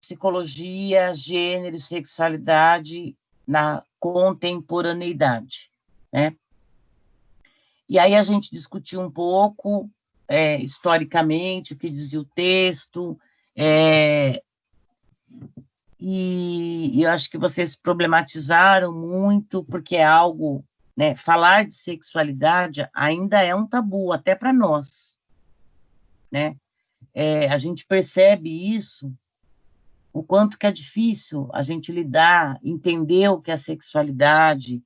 psicologia, gênero e sexualidade na contemporaneidade, né? E aí a gente discutiu um pouco, historicamente, o que dizia o texto, e eu acho que vocês problematizaram muito, porque é algo, né, falar de sexualidade ainda é um tabu, até para nós, né? A gente percebe isso, o quanto que é difícil a gente lidar, entender o que é sexualidade,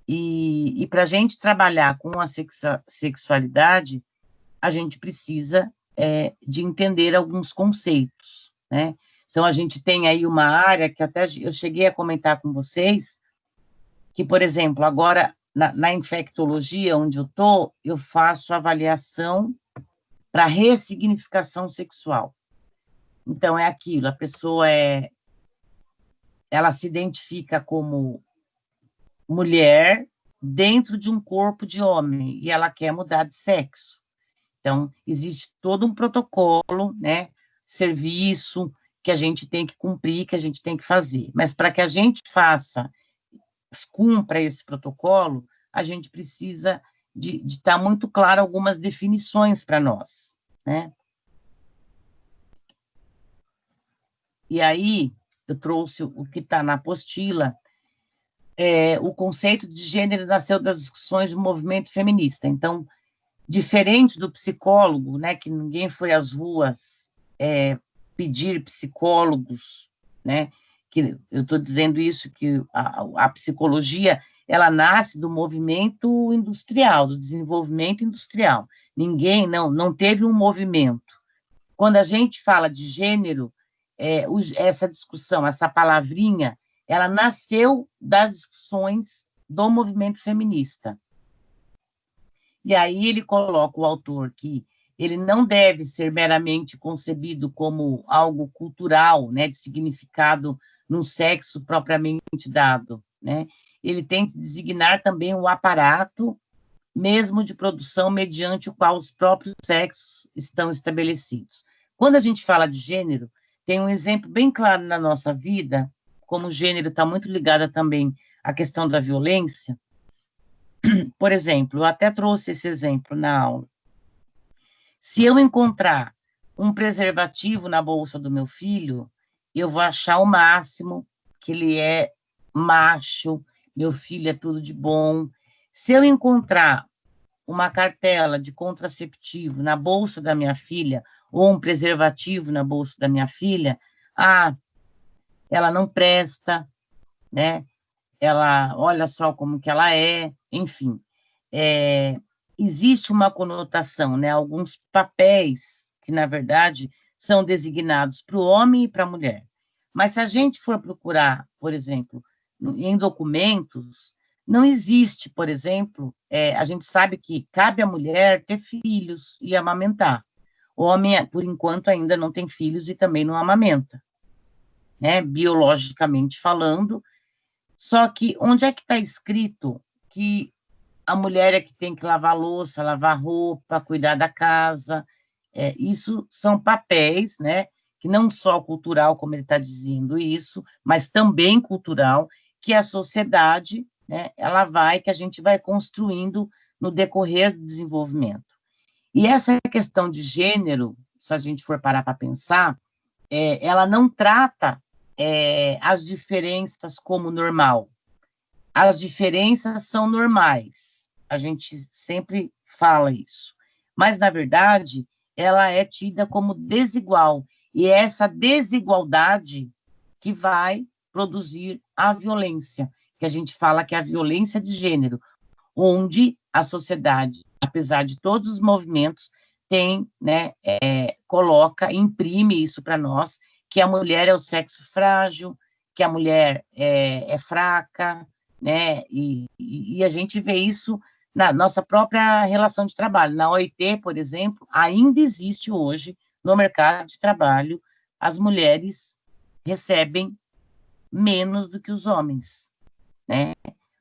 e para a gente trabalhar com a sexualidade, a gente precisa de entender alguns conceitos, né? Então, a gente tem aí uma área que até eu cheguei a comentar com vocês, que, por exemplo, agora, na infectologia, onde eu estou, eu faço avaliação para ressignificação sexual. Então, é aquilo, a pessoa ela se identifica como mulher dentro de um corpo de homem, e ela quer mudar de sexo. Então, existe todo um protocolo, né, serviço, que a gente tem que cumprir, que a gente tem que fazer. Mas para que a gente cumpra esse protocolo, a gente precisa de estar muito claro algumas definições para nós, né? E aí, eu trouxe o que está na apostila, o conceito de gênero nasceu das discussões do movimento feminista. Então, diferente do psicólogo, né, que ninguém foi às ruas pedir psicólogos, né, que eu estou dizendo isso, que a psicologia, ela nasce do movimento industrial, do desenvolvimento industrial. Ninguém, não teve um movimento. Quando a gente fala de gênero, essa discussão, essa palavrinha, ela nasceu das discussões do movimento feminista. E aí ele coloca o autor que ele não deve ser meramente concebido como algo cultural, né, de significado num sexo propriamente dado, né? Ele tem que designar também o aparato mesmo de produção mediante o qual os próprios sexos estão estabelecidos. Quando a gente fala de gênero, tem um exemplo bem claro na nossa vida, como o gênero está muito ligado também à questão da violência. Por exemplo, eu até trouxe esse exemplo na aula. Se eu encontrar um preservativo na bolsa do meu filho, eu vou achar o máximo que ele é macho, meu filho é tudo de bom. Se eu encontrar uma cartela de contraceptivo na bolsa da minha filha, ou um preservativo na bolsa da minha filha, ela não presta, né? Ela, olha só como que ela enfim. Existe uma conotação, né? Alguns papéis que, na verdade, são designados para o homem e para a mulher. Mas se a gente for procurar, por exemplo, em documentos, não existe, por exemplo, a gente sabe que cabe à mulher ter filhos e amamentar. O homem, por enquanto, ainda não tem filhos e também não amamenta, né? Biologicamente falando. Só que onde é que está escrito que a mulher é que tem que lavar louça, lavar roupa, cuidar da casa? Isso são papéis, né? Que não só cultural, como ele está dizendo isso, mas também cultural, que a sociedade, né, que a gente vai construindo no decorrer do desenvolvimento. E essa questão de gênero, se a gente for parar para pensar, ela não trata as diferenças como normal. As diferenças são normais, a gente sempre fala isso, mas, na verdade, ela é tida como desigual, e é essa desigualdade que vai produzir a violência, que a gente fala que é a violência de gênero, onde a sociedade, apesar de todos os movimentos, tem, né, coloca, imprime isso para nós, que a mulher é o sexo frágil, que a mulher é fraca, né, e a gente vê isso na nossa própria relação de trabalho. Na OIT, por exemplo, ainda existe hoje, no mercado de trabalho, as mulheres recebem menos do que os homens, né?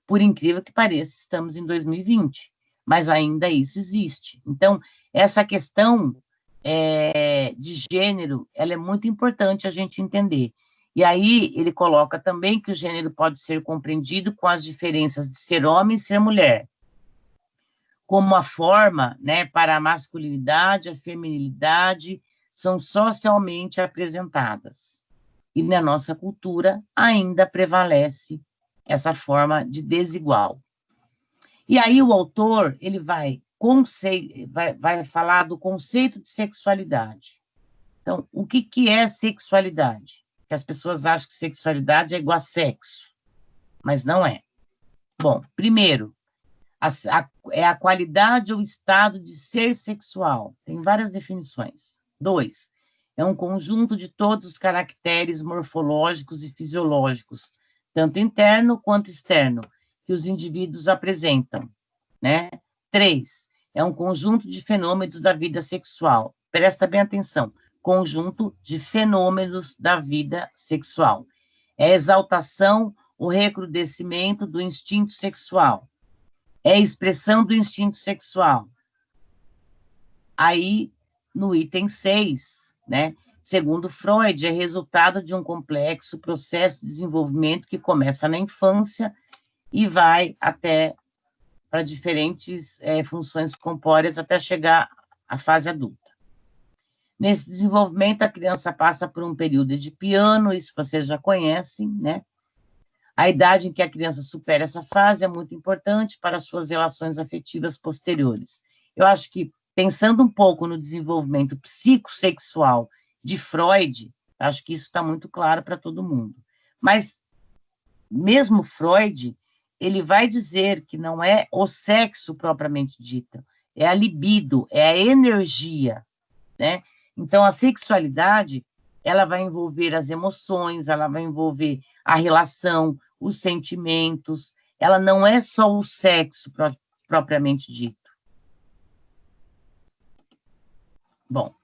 Por incrível que pareça, estamos em 2020, mas ainda isso existe. Então, essa questão de gênero, ela é muito importante a gente entender. E aí ele coloca também que o gênero pode ser compreendido com as diferenças de ser homem e ser mulher, como a forma, né, para a masculinidade, a feminilidade, são socialmente apresentadas. E na nossa cultura ainda prevalece essa forma de desigual. E aí o autor, ele vai falar do conceito de sexualidade. Então, o que é sexualidade? Que as pessoas acham que sexualidade é igual a sexo, mas não é. Bom, primeiro, é a qualidade ou estado de ser sexual. Tem várias definições. 2, é um conjunto de todos os caracteres morfológicos e fisiológicos, tanto interno quanto externo, que os indivíduos apresentam, né? 3, é um conjunto de fenômenos da vida sexual. Presta bem atenção. Conjunto de fenômenos da vida sexual. É a exaltação, o recrudescimento do instinto sexual. É a expressão do instinto sexual. Aí, no item 6, né? Segundo Freud, é resultado de um complexo processo de desenvolvimento que começa na infância e vai até para diferentes funções corpóreas até chegar à fase adulta. Nesse desenvolvimento, a criança passa por um período de piano, isso vocês já conhecem, né? A idade em que a criança supera essa fase é muito importante para as suas relações afetivas posteriores. Eu acho que, pensando um pouco no desenvolvimento psicossexual de Freud, acho que isso está muito claro para todo mundo. Mas, mesmo Freud, ele vai dizer que não é o sexo propriamente dito, é a libido, é a energia, né? Então, a sexualidade, ela vai envolver as emoções, ela vai envolver a relação, os sentimentos, ela não é só o sexo propriamente dito. Bom,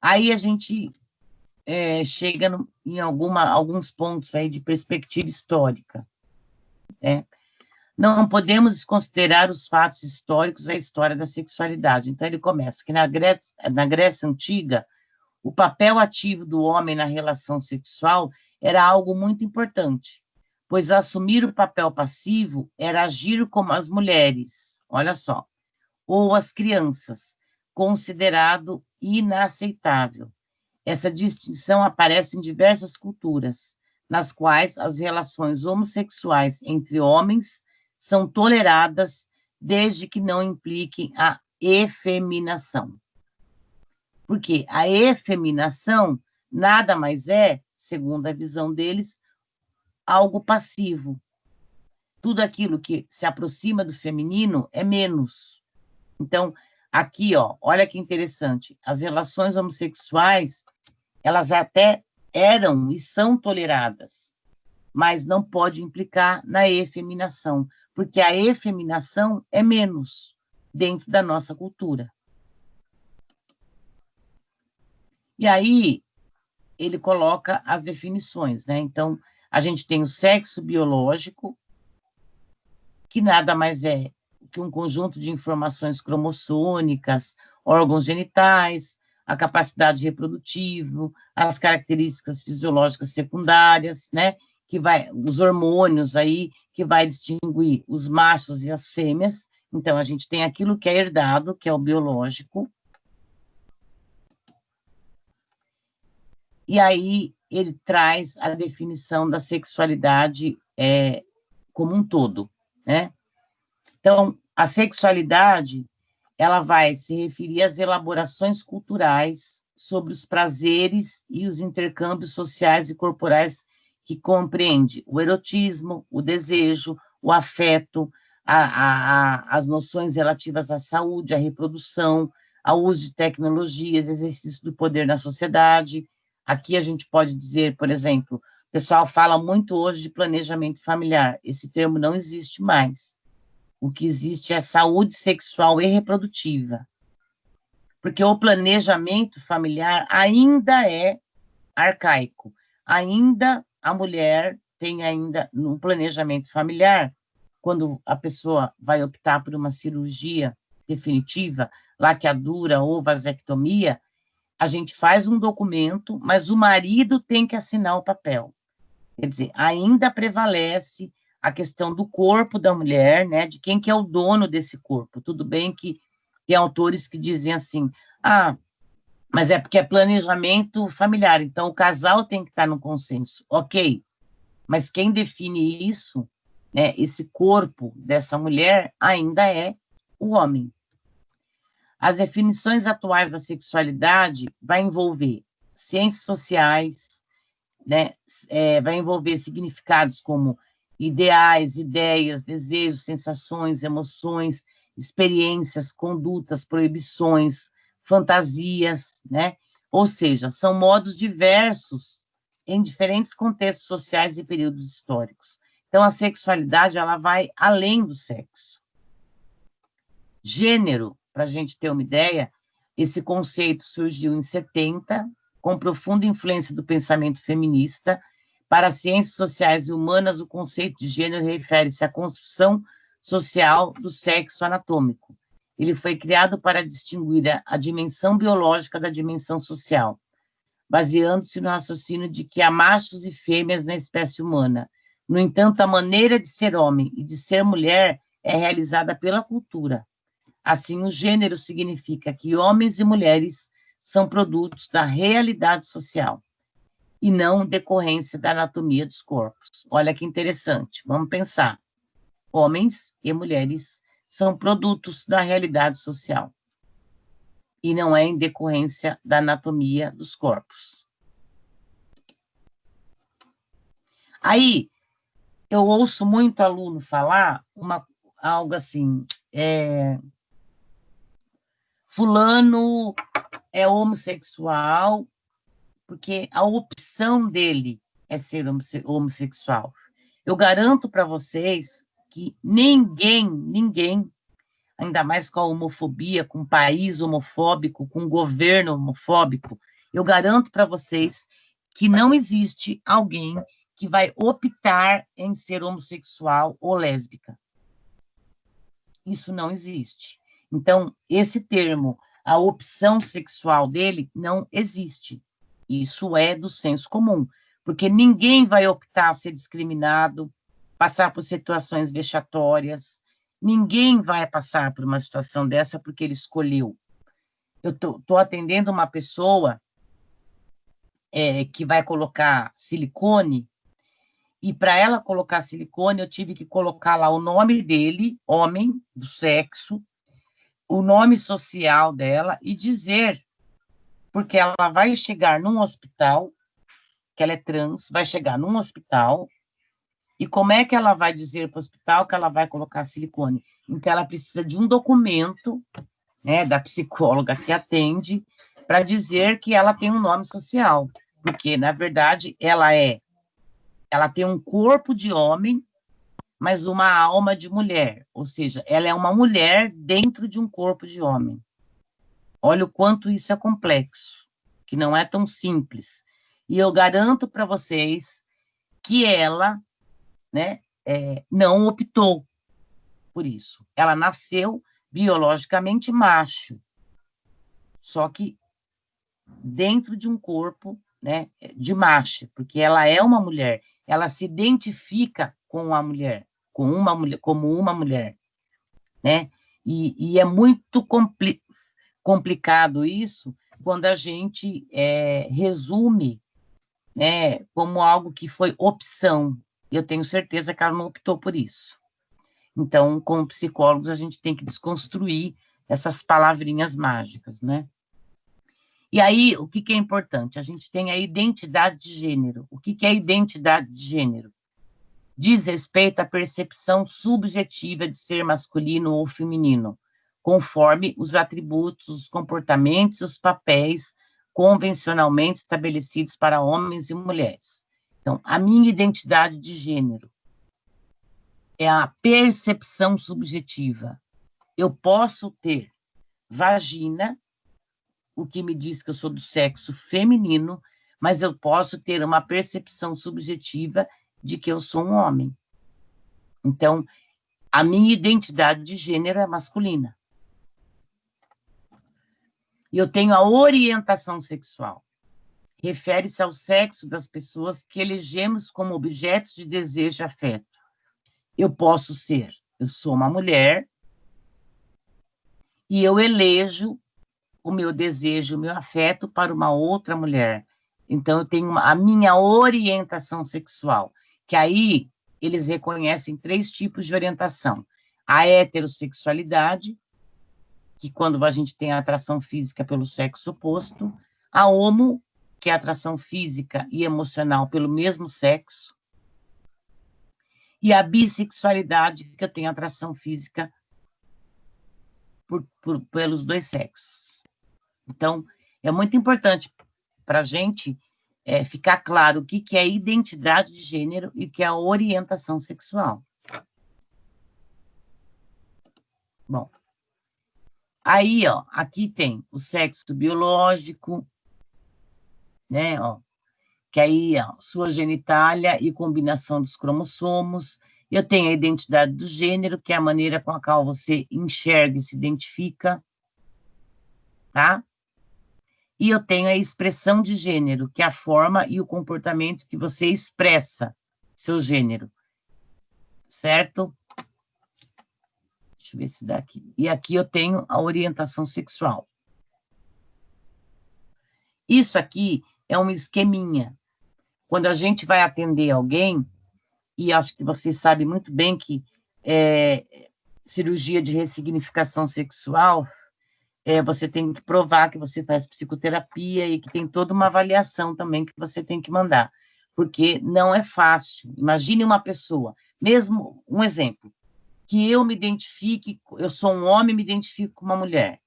aí a gente chega em alguns pontos aí de perspectiva histórica, né? Não podemos desconsiderar os fatos históricos da história da sexualidade. Então, ele começa que na Grécia Antiga, o papel ativo do homem na relação sexual era algo muito importante, pois assumir o papel passivo era agir como as mulheres, olha só, ou as crianças, considerado inaceitável. Essa distinção aparece em diversas culturas, nas quais as relações homossexuais entre homens são toleradas desde que não impliquem a efeminação. Porque a efeminação nada mais é, segundo a visão deles, algo passivo. Tudo aquilo que se aproxima do feminino é menos. Então, aqui, ó, olha que interessante, as relações homossexuais, elas até eram e são toleradas, mas não pode implicar na efeminação, porque a efeminação é menos dentro da nossa cultura. E aí, ele coloca as definições, né? Então, a gente tem o sexo biológico, que nada mais é que um conjunto de informações cromossômicas, órgãos genitais, a capacidade reprodutiva, as características fisiológicas secundárias, né? Que vai, os hormônios aí, que vai distinguir os machos e as fêmeas. Então, a gente tem aquilo que é herdado, que é o biológico. E aí ele traz a definição da sexualidade como um todo, né? Então, a sexualidade, ela vai se referir às elaborações culturais sobre os prazeres e os intercâmbios sociais e corporais que compreende o erotismo, o desejo, o afeto, as noções relativas à saúde, à reprodução, ao uso de tecnologias, exercício do poder na sociedade. Aqui a gente pode dizer, por exemplo, o pessoal fala muito hoje de planejamento familiar. Esse termo não existe mais. O que existe é saúde sexual e reprodutiva. Porque o planejamento familiar ainda é arcaico. Ainda a mulher tem ainda no planejamento familiar, quando a pessoa vai optar por uma cirurgia definitiva, laqueadura ou vasectomia, a gente faz um documento, mas o marido tem que assinar o papel. Quer dizer, ainda prevalece a questão do corpo da mulher, né, de quem que é o dono desse corpo. Tudo bem que tem autores que dizem assim, mas é porque é planejamento familiar, então o casal tem que estar no consenso. Ok, mas quem define isso, né, esse corpo dessa mulher, ainda é o homem. As definições atuais da sexualidade vai envolver ciências sociais, né, vai envolver significados como ideais, ideias, desejos, sensações, emoções, experiências, condutas, proibições, fantasias, né? Ou seja, são modos diversos em diferentes contextos sociais e períodos históricos. Então, a sexualidade, ela vai além do sexo. Gênero, para a gente ter uma ideia, esse conceito surgiu em 70, com profunda influência do pensamento feminista. Para as ciências sociais e humanas, o conceito de gênero refere-se à construção social do sexo anatômico. Ele foi criado para distinguir a dimensão biológica da dimensão social, baseando-se no raciocínio de que há machos e fêmeas na espécie humana. No entanto, a maneira de ser homem e de ser mulher é realizada pela cultura. Assim, o gênero significa que homens e mulheres são produtos da realidade social e não decorrência da anatomia dos corpos. Olha que interessante, vamos pensar. Homens e mulheres são produtos da realidade social e não é em decorrência da anatomia dos corpos. Aí, eu ouço muito aluno falar algo assim, fulano é homossexual porque a opção dele é ser homossexual. Eu garanto para vocês que ninguém, ainda mais com a homofobia, com o país homofóbico, com o governo homofóbico, eu garanto para vocês que não existe alguém que vai optar em ser homossexual ou lésbica. Isso não existe. Então, esse termo, a opção sexual dele, não existe. Isso é do senso comum, porque ninguém vai optar a ser discriminado, passar por situações vexatórias, ninguém vai passar por uma situação dessa porque ele escolheu. Eu estou atendendo uma pessoa que vai colocar silicone, e para ela colocar silicone, eu tive que colocar lá o nome dele, homem, do sexo, o nome social dela e dizer, porque ela vai chegar num hospital, que ela é trans, vai chegar num hospital, e como é que ela vai dizer para o hospital que ela vai colocar silicone? Então, ela precisa de um documento, né, da psicóloga que atende, para dizer que ela tem um nome social, porque, na verdade, ela tem um corpo de homem, mas uma alma de mulher, ou seja, ela é uma mulher dentro de um corpo de homem. Olha o quanto isso é complexo, que não é tão simples. E eu garanto para vocês que ela, né, não optou por isso. Ela nasceu biologicamente macho, só que dentro de um corpo, né, de macho, porque ela é uma mulher, ela se identifica com a mulher, como uma mulher, né? E é muito complicado isso quando a gente resume, né, como algo que foi opção. Eu tenho certeza que ela não optou por isso. Então, como psicólogos, a gente tem que desconstruir essas palavrinhas mágicas, né? E aí, o que é importante? A gente tem a identidade de gênero. O que é identidade de gênero? Diz respeito à percepção subjetiva de ser masculino ou feminino, conforme os atributos, os comportamentos, os papéis convencionalmente estabelecidos para homens e mulheres. Então, a minha identidade de gênero é a percepção subjetiva. Eu posso ter vagina, o que me diz que eu sou do sexo feminino, mas eu posso ter uma percepção subjetiva de que eu sou um homem. Então, a minha identidade de gênero é masculina. Eu tenho a orientação sexual. Refere-se ao sexo das pessoas que elegemos como objetos de desejo e afeto. Eu sou uma mulher, e eu elejo o meu desejo, o meu afeto para uma outra mulher. Então, eu tenho a minha orientação sexual, que aí eles reconhecem 3 tipos de orientação. A heterossexualidade, que quando a gente tem a atração física pelo sexo oposto, a homo, que é a atração física e emocional pelo mesmo sexo, e a bissexualidade, que eu tenho atração física pelos 2 sexos. Então, é muito importante para a gente ficar claro o que é identidade de gênero e o que é a orientação sexual. Bom, aí, ó, aqui tem o sexo biológico, né, ó, que aí, ó, sua genitália e combinação dos cromossomos. Eu tenho a identidade do gênero, que é a maneira com a qual você enxerga e se identifica, tá? E eu tenho a expressão de gênero, que é a forma e o comportamento que você expressa seu gênero, certo? Deixa eu ver se dá aqui. E aqui eu tenho a orientação sexual. Isso aqui é um esqueminha. Quando a gente vai atender alguém, e acho que você sabe muito bem que cirurgia de ressignificação sexual, você tem que provar que você faz psicoterapia e que tem toda uma avaliação também que você tem que mandar, porque não é fácil. Imagine uma pessoa, mesmo um exemplo, que eu me identifique, eu sou um homem e me identifico com uma mulher.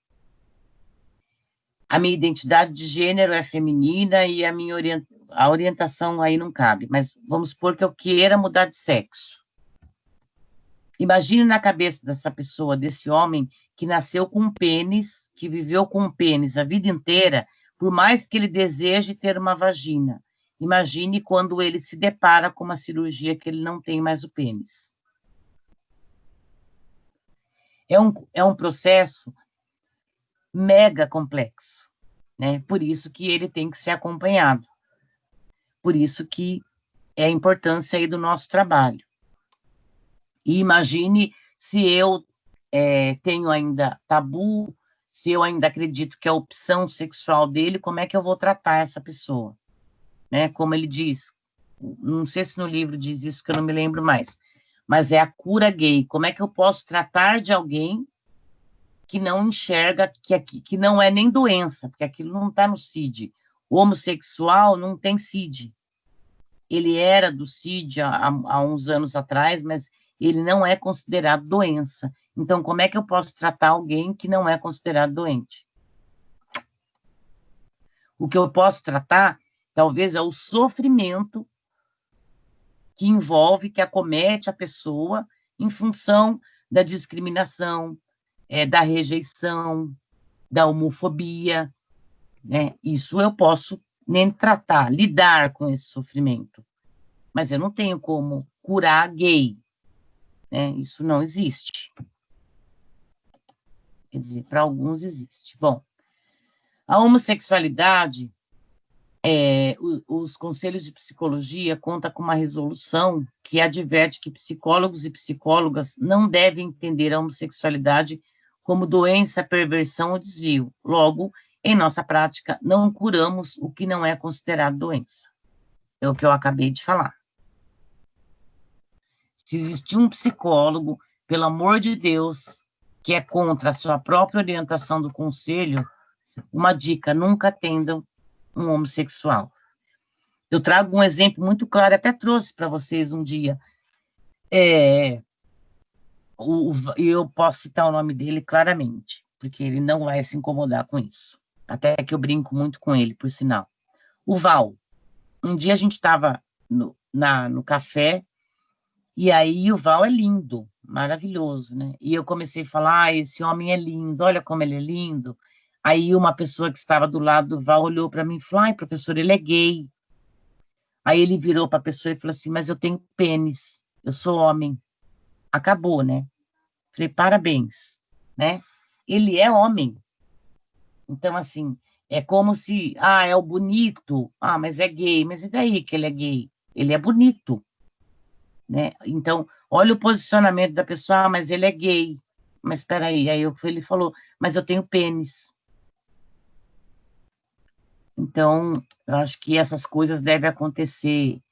A minha identidade de gênero é feminina e a orientação aí não cabe, mas vamos supor que eu queira mudar de sexo. Imagine na cabeça dessa pessoa, desse homem, que nasceu com um pênis, que viveu com um pênis a vida inteira, por mais que ele deseje ter uma vagina. Imagine quando ele se depara com uma cirurgia que ele não tem mais o pênis. É um processo mega complexo, né? Por isso que ele tem que ser acompanhado. Por isso que é a importância aí do nosso trabalho. E imagine se eu tenho ainda tabu, se eu ainda acredito que é a opção sexual dele, como é que eu vou tratar essa pessoa? Né? Como ele diz, não sei se no livro diz isso, que eu não me lembro mais, mas é a cura gay. Como é que eu posso tratar de alguém que não enxerga, que não é nem doença, porque aquilo não está no CID. O homossexual não tem CID. Ele era do CID há uns anos atrás, mas ele não é considerado doença. Então, como é que eu posso tratar alguém que não é considerado doente? O que eu posso tratar, talvez, é o sofrimento que envolve, que acomete a pessoa em função da discriminação, da rejeição, da homofobia, né? Isso eu posso nem tratar, lidar com esse sofrimento. Mas eu não tenho como curar gay, né? Isso não existe. Quer dizer, para alguns existe. Bom, a homossexualidade, os conselhos de psicologia contam com uma resolução que adverte que psicólogos e psicólogas não devem entender a homossexualidade como doença, perversão ou desvio. Logo, em nossa prática, não curamos o que não é considerado doença. É o que eu acabei de falar. Se existir um psicólogo, pelo amor de Deus, que é contra a sua própria orientação do conselho, uma dica: nunca atendam um homossexual. Eu trago um exemplo muito claro, até trouxe para vocês um dia. Eu posso citar o nome dele claramente, porque ele não vai se incomodar com isso. Até que eu brinco muito com ele, por sinal. O Val. Um dia a gente estava no café, e aí o Val é lindo, maravilhoso, né? E eu comecei a falar, esse homem é lindo, olha como ele é lindo. Aí uma pessoa que estava do lado do Val olhou para mim e falou, ai, professor, ele é gay. Aí ele virou para a pessoa e falou assim, mas eu tenho pênis, eu sou homem. Acabou, né? Falei, parabéns, né? Ele é homem. Então, assim, é como se, é o bonito, mas é gay, mas e daí que ele é gay? Ele é bonito, né? Então, olha o posicionamento da pessoa, mas ele é gay. Mas espera aí ele falou, mas eu tenho pênis. Então, eu acho que essas coisas devem acontecer.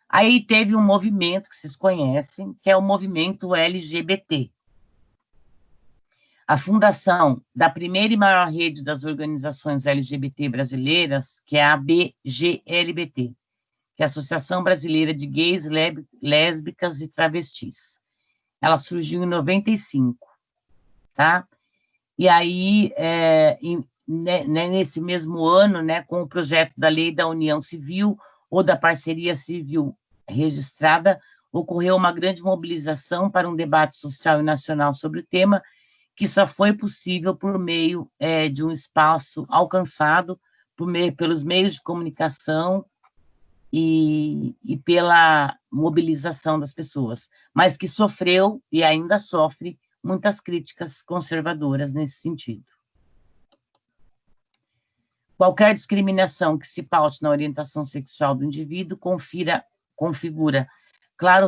Aí teve um movimento que vocês conhecem, que é o movimento LGBT. A fundação da primeira e maior rede das organizações LGBT brasileiras, que é a ABGLBT, que é a Associação Brasileira de Gays, Lésbicas e Travestis. Ela surgiu em 95, tá? E aí, nesse mesmo ano, né, com o projeto da Lei da União Civil ou da Parceria Civil Registrada, ocorreu uma grande mobilização para um debate social e nacional sobre o tema, que só foi possível por meio de um espaço alcançado pelos meios de comunicação e pela mobilização das pessoas, mas que sofreu e ainda sofre muitas críticas conservadoras nesse sentido. Qualquer discriminação que se paute na orientação sexual do indivíduo configura claro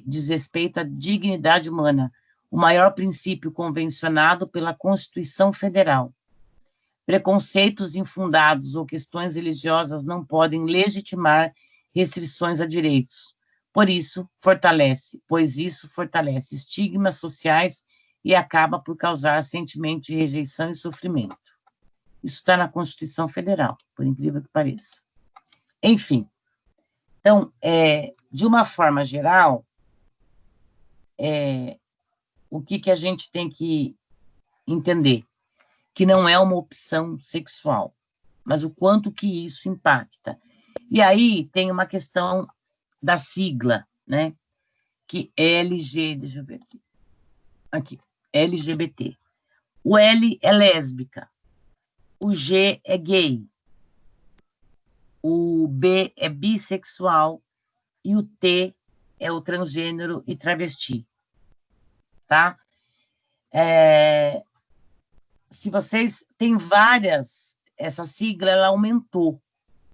desrespeito à dignidade humana, o maior princípio convencionado pela Constituição Federal. Preconceitos infundados ou questões religiosas não podem legitimar restrições a direitos. Pois isso fortalece estigmas sociais e acaba por causar sentimento de rejeição e sofrimento. Isso está na Constituição Federal, por incrível que pareça. Enfim, então, de uma forma geral, o que a gente tem que entender? Que não é uma opção sexual, mas o quanto que isso impacta. E aí tem uma questão da sigla, né? Que deixa eu ver aqui, LGBT. O L é lésbica, o G é gay, o B é bissexual e o T é o transgênero e travesti, tá? Se vocês... Tem várias... Essa sigla, ela aumentou,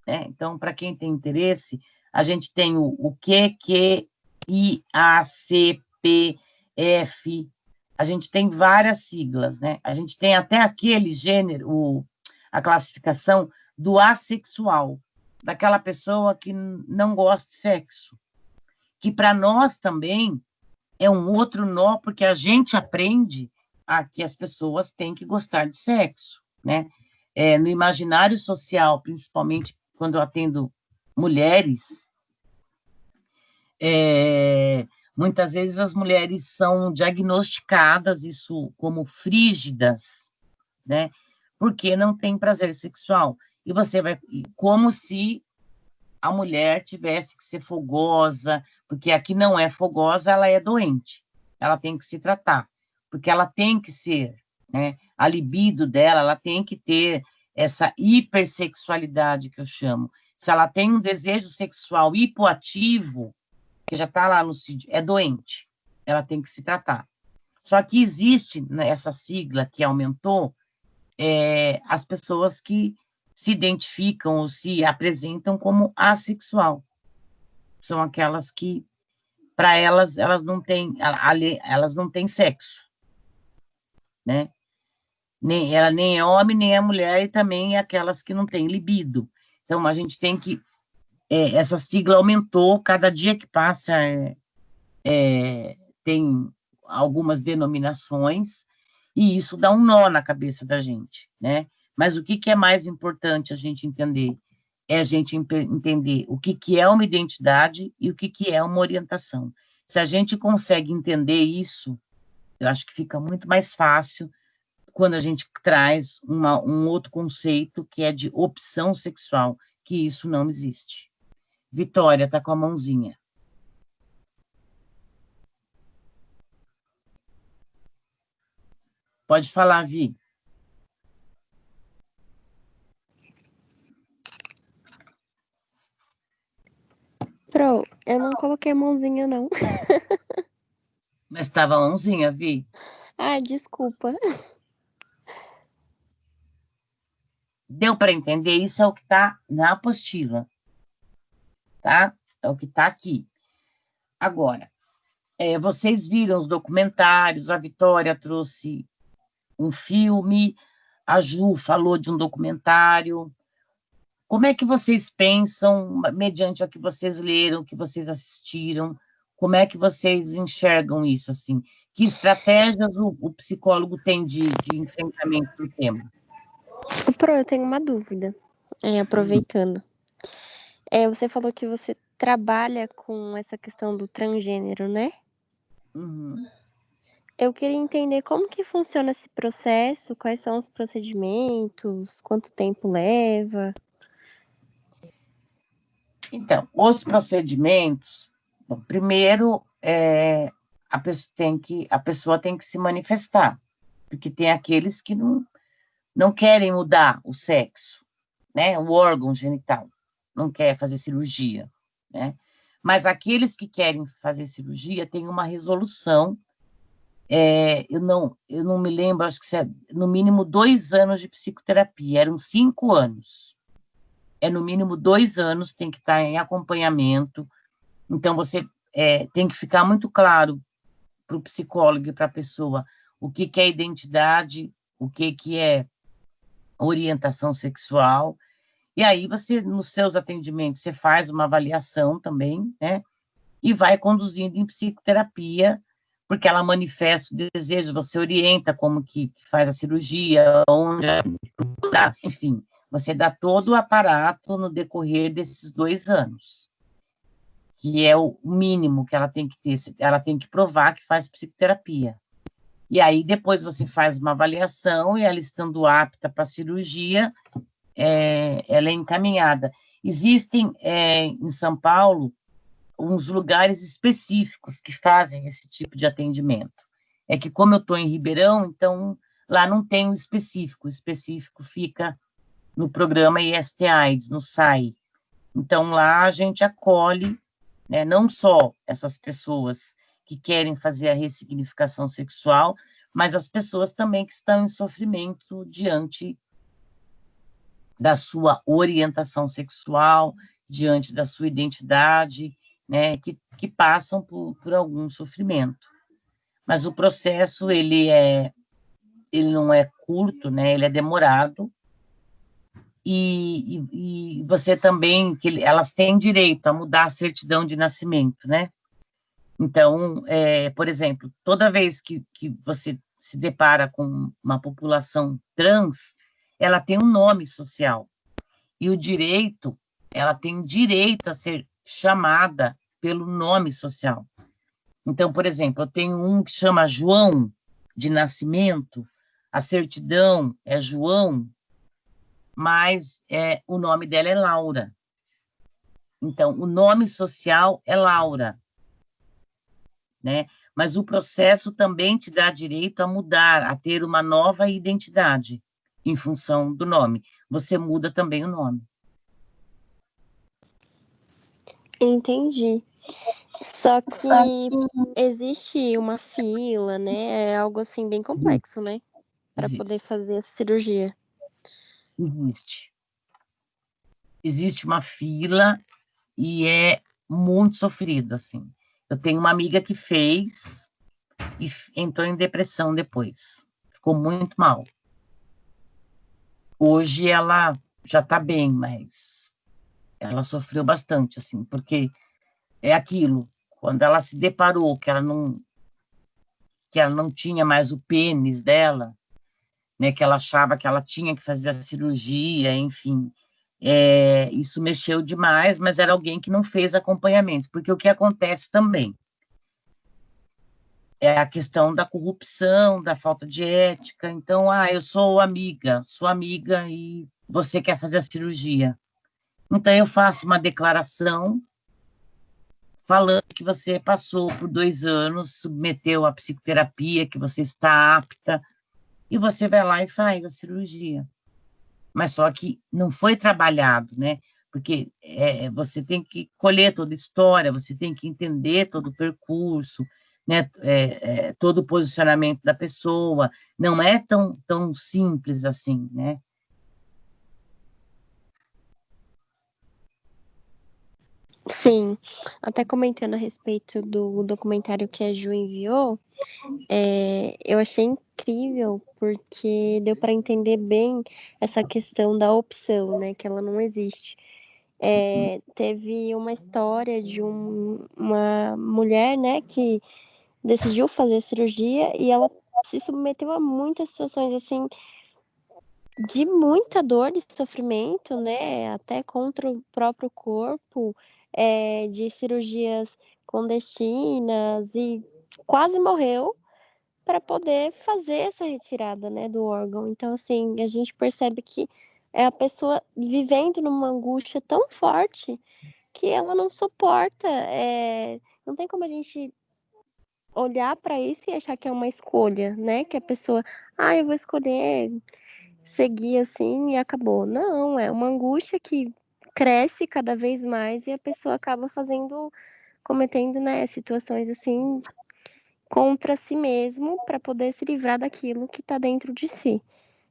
né? Então, para quem tem interesse, a gente tem o Q, Q, I, A, C, P, F... A gente tem várias siglas, né? A gente tem até aquele gênero, a classificação do assexual, daquela pessoa que não gosta de sexo, que para nós também é um outro nó, porque a gente aprende que as pessoas têm que gostar de sexo, né? No imaginário social, principalmente quando eu atendo mulheres, muitas vezes as mulheres são diagnosticadas isso como frígidas, né? Porque não tem prazer sexual. E você vai... Como se a mulher tivesse que ser fogosa, porque aqui não é fogosa, ela é doente. Ela tem que se tratar, porque ela tem que ser, né? A libido dela, ela tem que ter essa hipersexualidade que eu chamo. Se ela tem um desejo sexual hipoativo, que já está lá no CID, é doente. Ela tem que se tratar. Só que existe, né, essa sigla que aumentou, as pessoas que se identificam ou se apresentam como assexual. São aquelas que, para elas elas não têm sexo, né? Ela nem é homem, nem é mulher, e também é aquelas que não têm libido. Então, a gente tem que... essa sigla aumentou, cada dia que passa tem algumas denominações, e isso dá um nó na cabeça da gente, né? Mas o que é mais importante a gente entender? É a gente entender o que é uma identidade e o que é uma orientação. Se a gente consegue entender isso, eu acho que fica muito mais fácil quando a gente traz um outro conceito, que é de opção sexual, que isso não existe. Vitória está com a mãozinha. Pode falar, Vi. Pro, eu não coloquei a mãozinha, não. Mas estava a mãozinha, Vi. Ah, desculpa. Deu para entender? Isso é o que está na apostila, tá? É o que está aqui. Agora, vocês viram os documentários, a Vitória trouxe um filme, a Ju falou de um documentário. Como é que vocês pensam, mediante o que vocês leram, o que vocês assistiram, como é que vocês enxergam isso, assim? Que estratégias o psicólogo tem de enfrentamento do tema? Pro, eu tenho uma dúvida, aproveitando. Você falou que você trabalha com essa questão do transgênero, né? Uhum. Eu queria entender como que funciona esse processo, quais são os procedimentos, quanto tempo leva. Então, os procedimentos, bom, primeiro, a pessoa tem que se manifestar, porque tem aqueles que não querem mudar o sexo, né, o órgão genital, não quer fazer cirurgia, né? Mas aqueles que querem fazer cirurgia têm uma resolução, eu não me lembro, acho que no mínimo 2 anos de psicoterapia, eram 5 anos. No mínimo 2 anos, tem que estar em acompanhamento. Então, você tem que ficar muito claro para o psicólogo e para a pessoa o que é identidade, o que é orientação sexual. E aí, você, nos seus atendimentos, você faz uma avaliação também, né? E vai conduzindo em psicoterapia, porque ela manifesta o desejo, você orienta como que faz a cirurgia, onde, enfim, você dá todo o aparato no decorrer desses 2 anos, que é o mínimo que ela tem que ter, ela tem que provar que faz psicoterapia. E aí, depois você faz uma avaliação, e ela estando apta para a cirurgia, ela é encaminhada. Existem, em São Paulo, uns lugares específicos que fazem esse tipo de atendimento. É que, como eu estou em Ribeirão, então, lá não tem o específico fica no programa IST-AIDS, no SAI. Então, lá a gente acolhe, né, não só essas pessoas que querem fazer a ressignificação sexual, mas as pessoas também que estão em sofrimento diante da sua orientação sexual, diante da sua identidade, né, que passam por algum sofrimento. Mas o processo, ele não é curto, né, ele é demorado, e você também, elas têm direito a mudar a certidão de nascimento, né? Então, por exemplo, toda vez que você se depara com uma população trans, ela tem um nome social, e ela tem direito a ser chamada pelo nome social. Então, por exemplo, eu tenho um que chama João de nascimento, a certidão é João, mas o nome dela é Laura. Então, o nome social é Laura, né? Mas o processo também te dá direito a mudar, a ter uma nova identidade em função do nome. Você muda também o nome. Entendi. Só que existe uma fila, né? É algo assim bem complexo, né? Para poder fazer essa cirurgia. Existe. Existe uma fila e é muito sofrido, assim. Eu tenho uma amiga que fez e entrou em depressão depois. Ficou muito mal. Hoje ela já está bem, mas ela sofreu bastante, assim, porque é aquilo, quando ela se deparou que ela não tinha mais o pênis dela, né, que ela achava que ela tinha que fazer a cirurgia, enfim, isso mexeu demais, mas era alguém que não fez acompanhamento, porque o que acontece também é a questão da corrupção, da falta de ética. Então, eu sou sua amiga e você quer fazer a cirurgia. Então, eu faço uma declaração falando que você passou por 2 anos, submeteu à psicoterapia, que você está apta, e você vai lá e faz a cirurgia. Mas só que não foi trabalhado, né? Porque você tem que colher toda a história, você tem que entender todo o percurso, né? Todo o posicionamento da pessoa. Não é tão simples assim, né? Sim, até comentando a respeito do documentário que a Ju enviou, eu achei incrível porque deu para entender bem essa questão da opção, né? Que ela não existe. Teve uma história de uma mulher, né, que decidiu fazer cirurgia e ela se submeteu a muitas situações assim de muita dor e sofrimento, né? Até contra o próprio corpo, de cirurgias clandestinas e quase morreu para poder fazer essa retirada, né, do órgão. Então, assim, a gente percebe que é a pessoa vivendo numa angústia tão forte que ela não suporta. Não tem como a gente olhar para isso e achar que é uma escolha, né? Que a pessoa, eu vou escolher seguir assim e acabou. Não, é uma angústia que cresce cada vez mais e a pessoa acaba cometendo, né, situações assim contra si mesmo para poder se livrar daquilo que está dentro de si.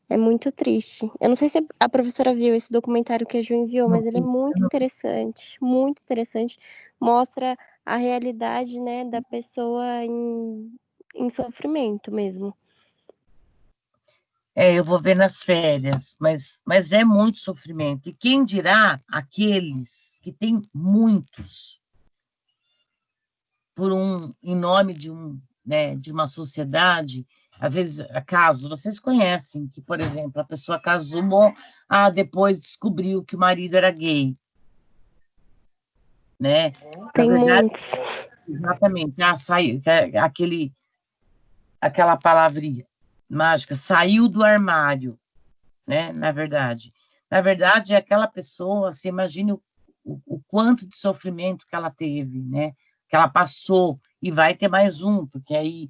É muito triste. Eu não sei se a professora viu esse documentário que a Ju enviou, mas ele é muito interessante, muito interessante. Mostra a realidade, né, da pessoa em sofrimento mesmo. Eu vou ver nas férias, mas é muito sofrimento. E quem dirá aqueles que têm muitos, em nome né, de uma sociedade, às vezes, casos, vocês conhecem, que, por exemplo, a pessoa casou, depois descobriu que o marido era gay, né? Tem muitos. Exatamente, saiu, aquela palavrinha mágica, saiu do armário, né? Na verdade, é aquela pessoa, você imagina o quanto de sofrimento que ela teve, né? Que ela passou, e vai ter mais porque aí,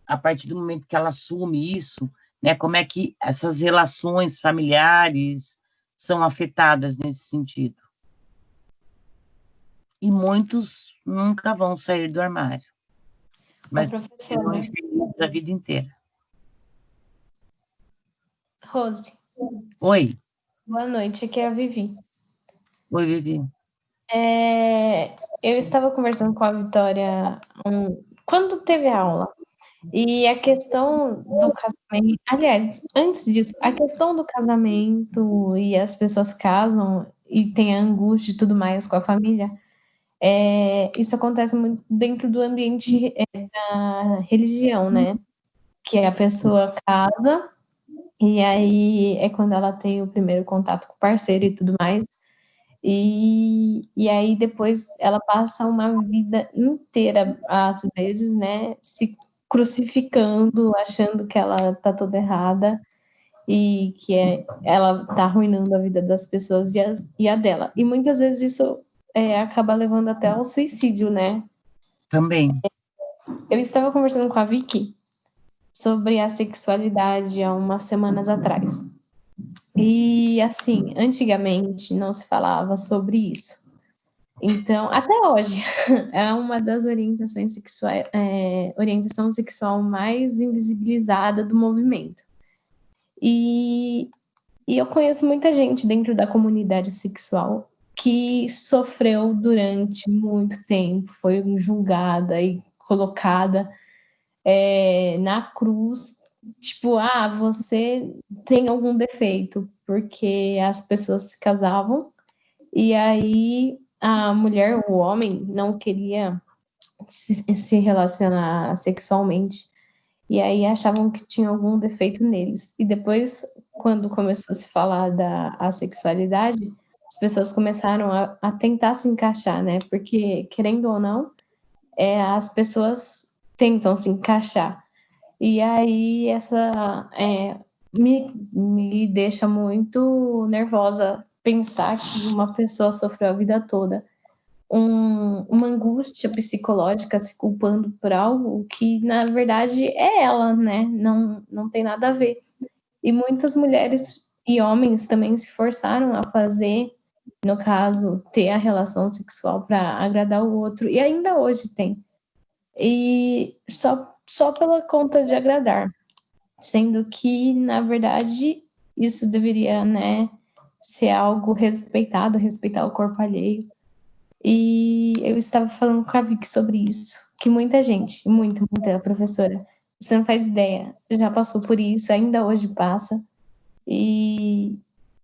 a partir do momento que ela assume isso, né? Como é que essas relações familiares são afetadas nesse sentido? E muitos nunca vão sair do armário, mas serão infelizes a vida inteira. Rose. Oi. Boa noite, aqui é a Vivi. Oi, Vivi. Eu estava conversando com a Vitória quando teve a aula, e a questão do casamento, aliás, antes disso, a questão do casamento e as pessoas casam e tem a angústia e tudo mais com a família, isso acontece muito dentro do ambiente da religião, né? Que a pessoa casa e aí é quando ela tem o primeiro contato com o parceiro e tudo mais. E aí depois ela passa uma vida inteira, às vezes, né, se crucificando, achando que ela tá toda errada e que ela tá arruinando a vida das pessoas e a dela. E muitas vezes isso acaba levando até ao suicídio, né? Também. Eu estava conversando com a Vicky sobre a sexualidade há umas semanas atrás. E assim, antigamente não se falava sobre isso. Então, até hoje, é uma das orientações sexuais, orientação sexual mais invisibilizada do movimento. E eu conheço muita gente dentro da comunidade sexual que sofreu durante muito tempo, foi julgada e colocada na cruz, tipo, você tem algum defeito, porque as pessoas se casavam e aí a mulher, o homem, não queria se relacionar sexualmente. E aí achavam que tinha algum defeito neles. E depois, quando começou a se falar da assexualidade, as pessoas começaram a tentar se encaixar, né? Porque, querendo ou não, as pessoas tentam se encaixar. E aí me deixa muito nervosa pensar que uma pessoa sofreu a vida toda uma angústia psicológica se culpando por algo que, na verdade, é ela, né? Não tem nada a ver. E muitas mulheres e homens também se forçaram a fazer, no caso, ter a relação sexual para agradar o outro, e ainda hoje tem. E só pela conta de agradar, sendo que, na verdade, isso deveria, né, ser algo respeitado, respeitar o corpo alheio. E eu estava falando com a Vicky sobre isso, que muita gente, muita professora, você não faz ideia, já passou por isso, ainda hoje passa. E,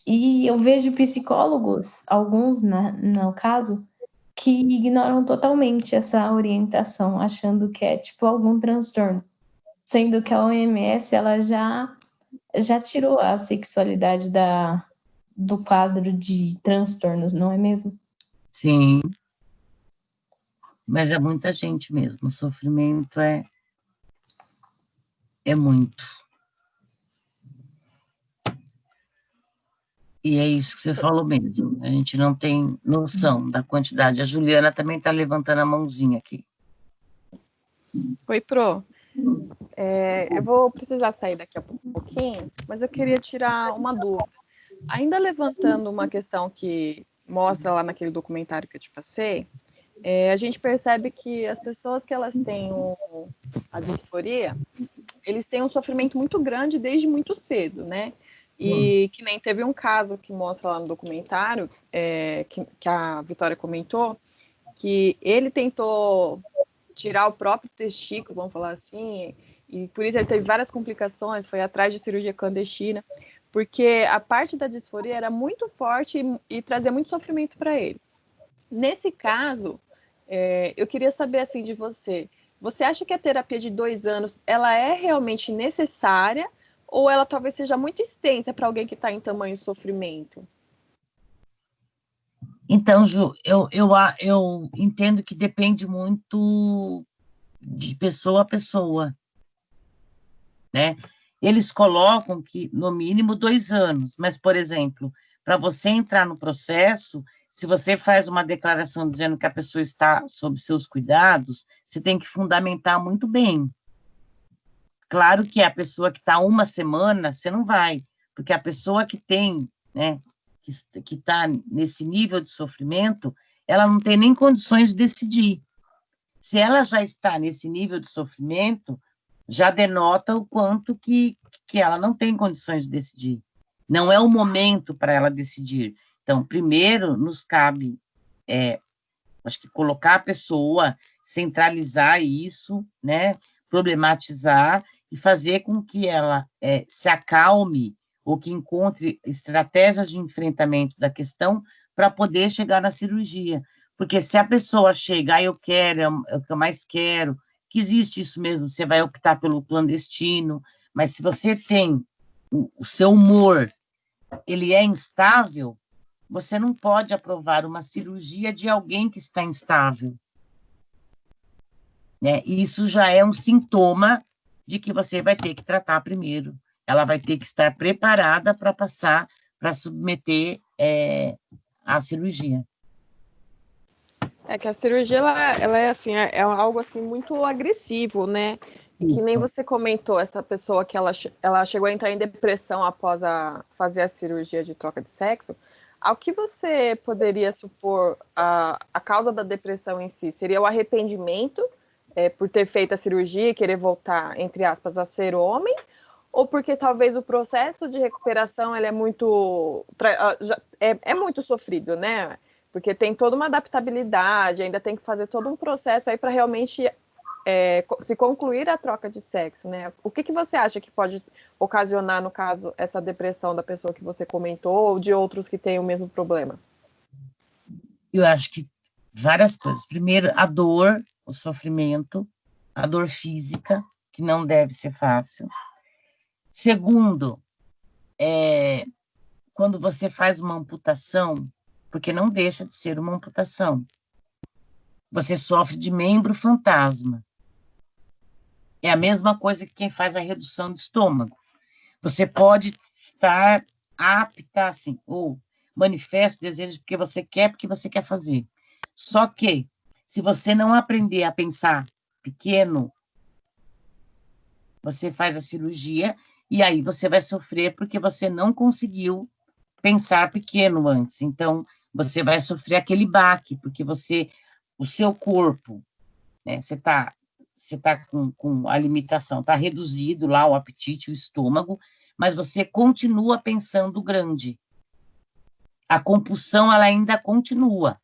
e eu vejo psicólogos, alguns no caso, que ignoram totalmente essa orientação, achando que é tipo algum transtorno, sendo que a OMS ela já tirou a sexualidade do quadro de transtornos, não é mesmo? Sim, mas é muita gente mesmo. O sofrimento é muito. E é isso que você falou mesmo. A gente não tem noção da quantidade. A Juliana também está levantando a mãozinha aqui. Oi, Pro. Eu vou precisar sair daqui a pouquinho, mas eu queria tirar uma dúvida. Ainda levantando uma questão que mostra lá naquele documentário que eu te passei, a gente percebe que as pessoas que elas têm a disforia, eles têm um sofrimento muito grande desde muito cedo, né? E que nem teve um caso que mostra lá no documentário, que a Vitória comentou, que ele tentou tirar o próprio testículo, vamos falar assim, e por isso ele teve várias complicações, foi atrás de cirurgia clandestina, porque a parte da disforia era muito forte e trazia muito sofrimento para ele. Nesse caso, eu queria saber assim de você, você acha que a terapia de 2 anos, ela é realmente necessária ou ela talvez seja muito extensa para alguém que está em tamanho sofrimento? Então, Ju, eu entendo que depende muito de pessoa a pessoa, né? Eles colocam que, no mínimo, 2 anos, mas, por exemplo, para você entrar no processo, se você faz uma declaração dizendo que a pessoa está sob seus cuidados, você tem que fundamentar muito bem. Claro que a pessoa que está 1 semana, você não vai, porque a pessoa que tem, né, que está nesse nível de sofrimento, ela não tem nem condições de decidir. Se ela já está nesse nível de sofrimento, já denota o quanto que ela não tem condições de decidir. Não é o momento para ela decidir. Então, primeiro, nos cabe, acho que colocar a pessoa, centralizar isso, né, problematizar e fazer com que ela se acalme ou que encontre estratégias de enfrentamento da questão para poder chegar na cirurgia. Porque se a pessoa chega, eu quero, é o que eu mais quero, que existe isso mesmo, você vai optar pelo clandestino, mas se você tem o seu humor, ele é instável, você não pode aprovar uma cirurgia de alguém que está instável, né? E isso já é um sintoma de que você vai ter que tratar primeiro. Ela vai ter que estar preparada para passar, para submeter à cirurgia. É que a cirurgia, ela é assim, é algo assim muito agressivo, né? E que nem você comentou, essa pessoa que ela chegou a entrar em depressão após fazer a cirurgia de troca de sexo. Ao que você poderia supor a causa da depressão em si? Seria o arrependimento por ter feito a cirurgia e querer voltar, entre aspas, a ser homem? Ou porque talvez o processo de recuperação ele é muito sofrido, né? Porque tem toda uma adaptabilidade, ainda tem que fazer todo um processo aí para realmente se concluir a troca de sexo, né? O que você acha que pode ocasionar, no caso, essa depressão da pessoa que você comentou ou de outros que têm o mesmo problema? Eu acho que várias coisas. Primeiro, a dor, o sofrimento, a dor física, que não deve ser fácil. Segundo, quando você faz uma amputação, porque não deixa de ser uma amputação, você sofre de membro fantasma. É a mesma coisa que quem faz a redução de estômago. Você pode estar apta, assim, ou manifesta desejo porque você quer fazer. Só que, se você não aprender a pensar pequeno, você faz a cirurgia e aí você vai sofrer porque você não conseguiu pensar pequeno antes. Então, você vai sofrer aquele baque, porque o seu corpo, né, você tá com a limitação, está reduzido lá o apetite, o estômago, mas você continua pensando grande. A compulsão, ela ainda continua.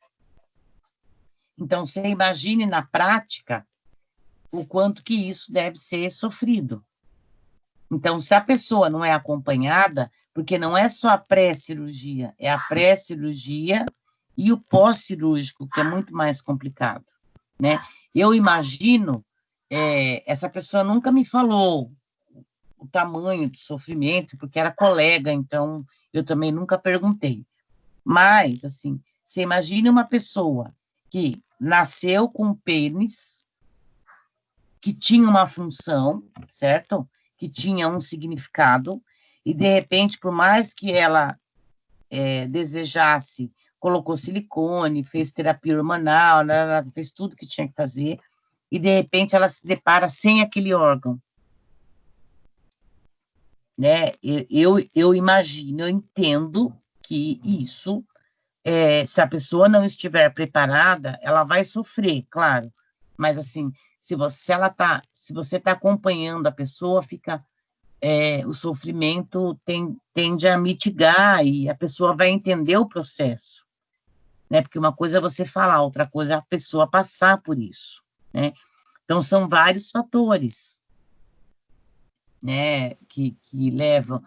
Então, você imagine na prática o quanto que isso deve ser sofrido. Então, se a pessoa não é acompanhada, porque não é só a pré-cirurgia, é a pré-cirurgia e o pós-cirúrgico, que é muito mais complicado, né? Eu imagino, essa pessoa nunca me falou o tamanho do sofrimento, porque era colega, então eu também nunca perguntei. Mas, assim, você imagina uma pessoa que nasceu com pênis, que tinha uma função, certo? Que tinha um significado, e, de repente, por mais que ela desejasse, colocou silicone, fez terapia hormonal, fez tudo que tinha que fazer, e, de repente, ela se depara sem aquele órgão. Né? Eu imagino, eu entendo que isso, se a pessoa não estiver preparada, ela vai sofrer, claro, mas assim, se você está acompanhando a pessoa, o sofrimento tende a mitigar e a pessoa vai entender o processo, né? Porque uma coisa é você falar, outra coisa é a pessoa passar por isso, né? Então, são vários fatores, né, que levam,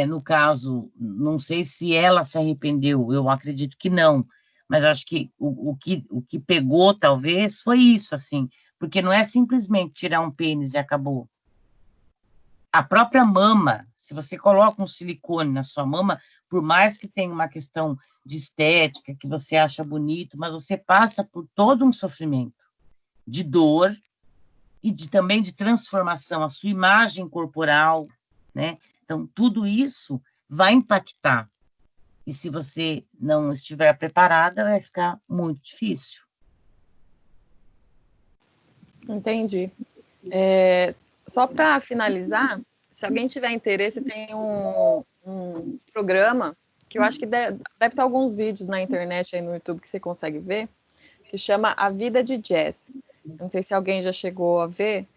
no caso, não sei se ela se arrependeu, eu acredito que não, mas acho que o que pegou, talvez, foi isso, assim, porque não é simplesmente tirar um pênis e acabou. A própria mama, se você coloca um silicone na sua mama, por mais que tenha uma questão de estética, que você acha bonito, mas você passa por todo um sofrimento de dor, e também de transformação, a sua imagem corporal, né? Então, tudo isso vai impactar. E se você não estiver preparada, vai ficar muito difícil. Entendi. Só para finalizar, se alguém tiver interesse, tem um programa que eu acho que deve ter alguns vídeos na internet, aí no YouTube, que você consegue ver, que chama A Vida de Jazz. Não sei se alguém já chegou a ver.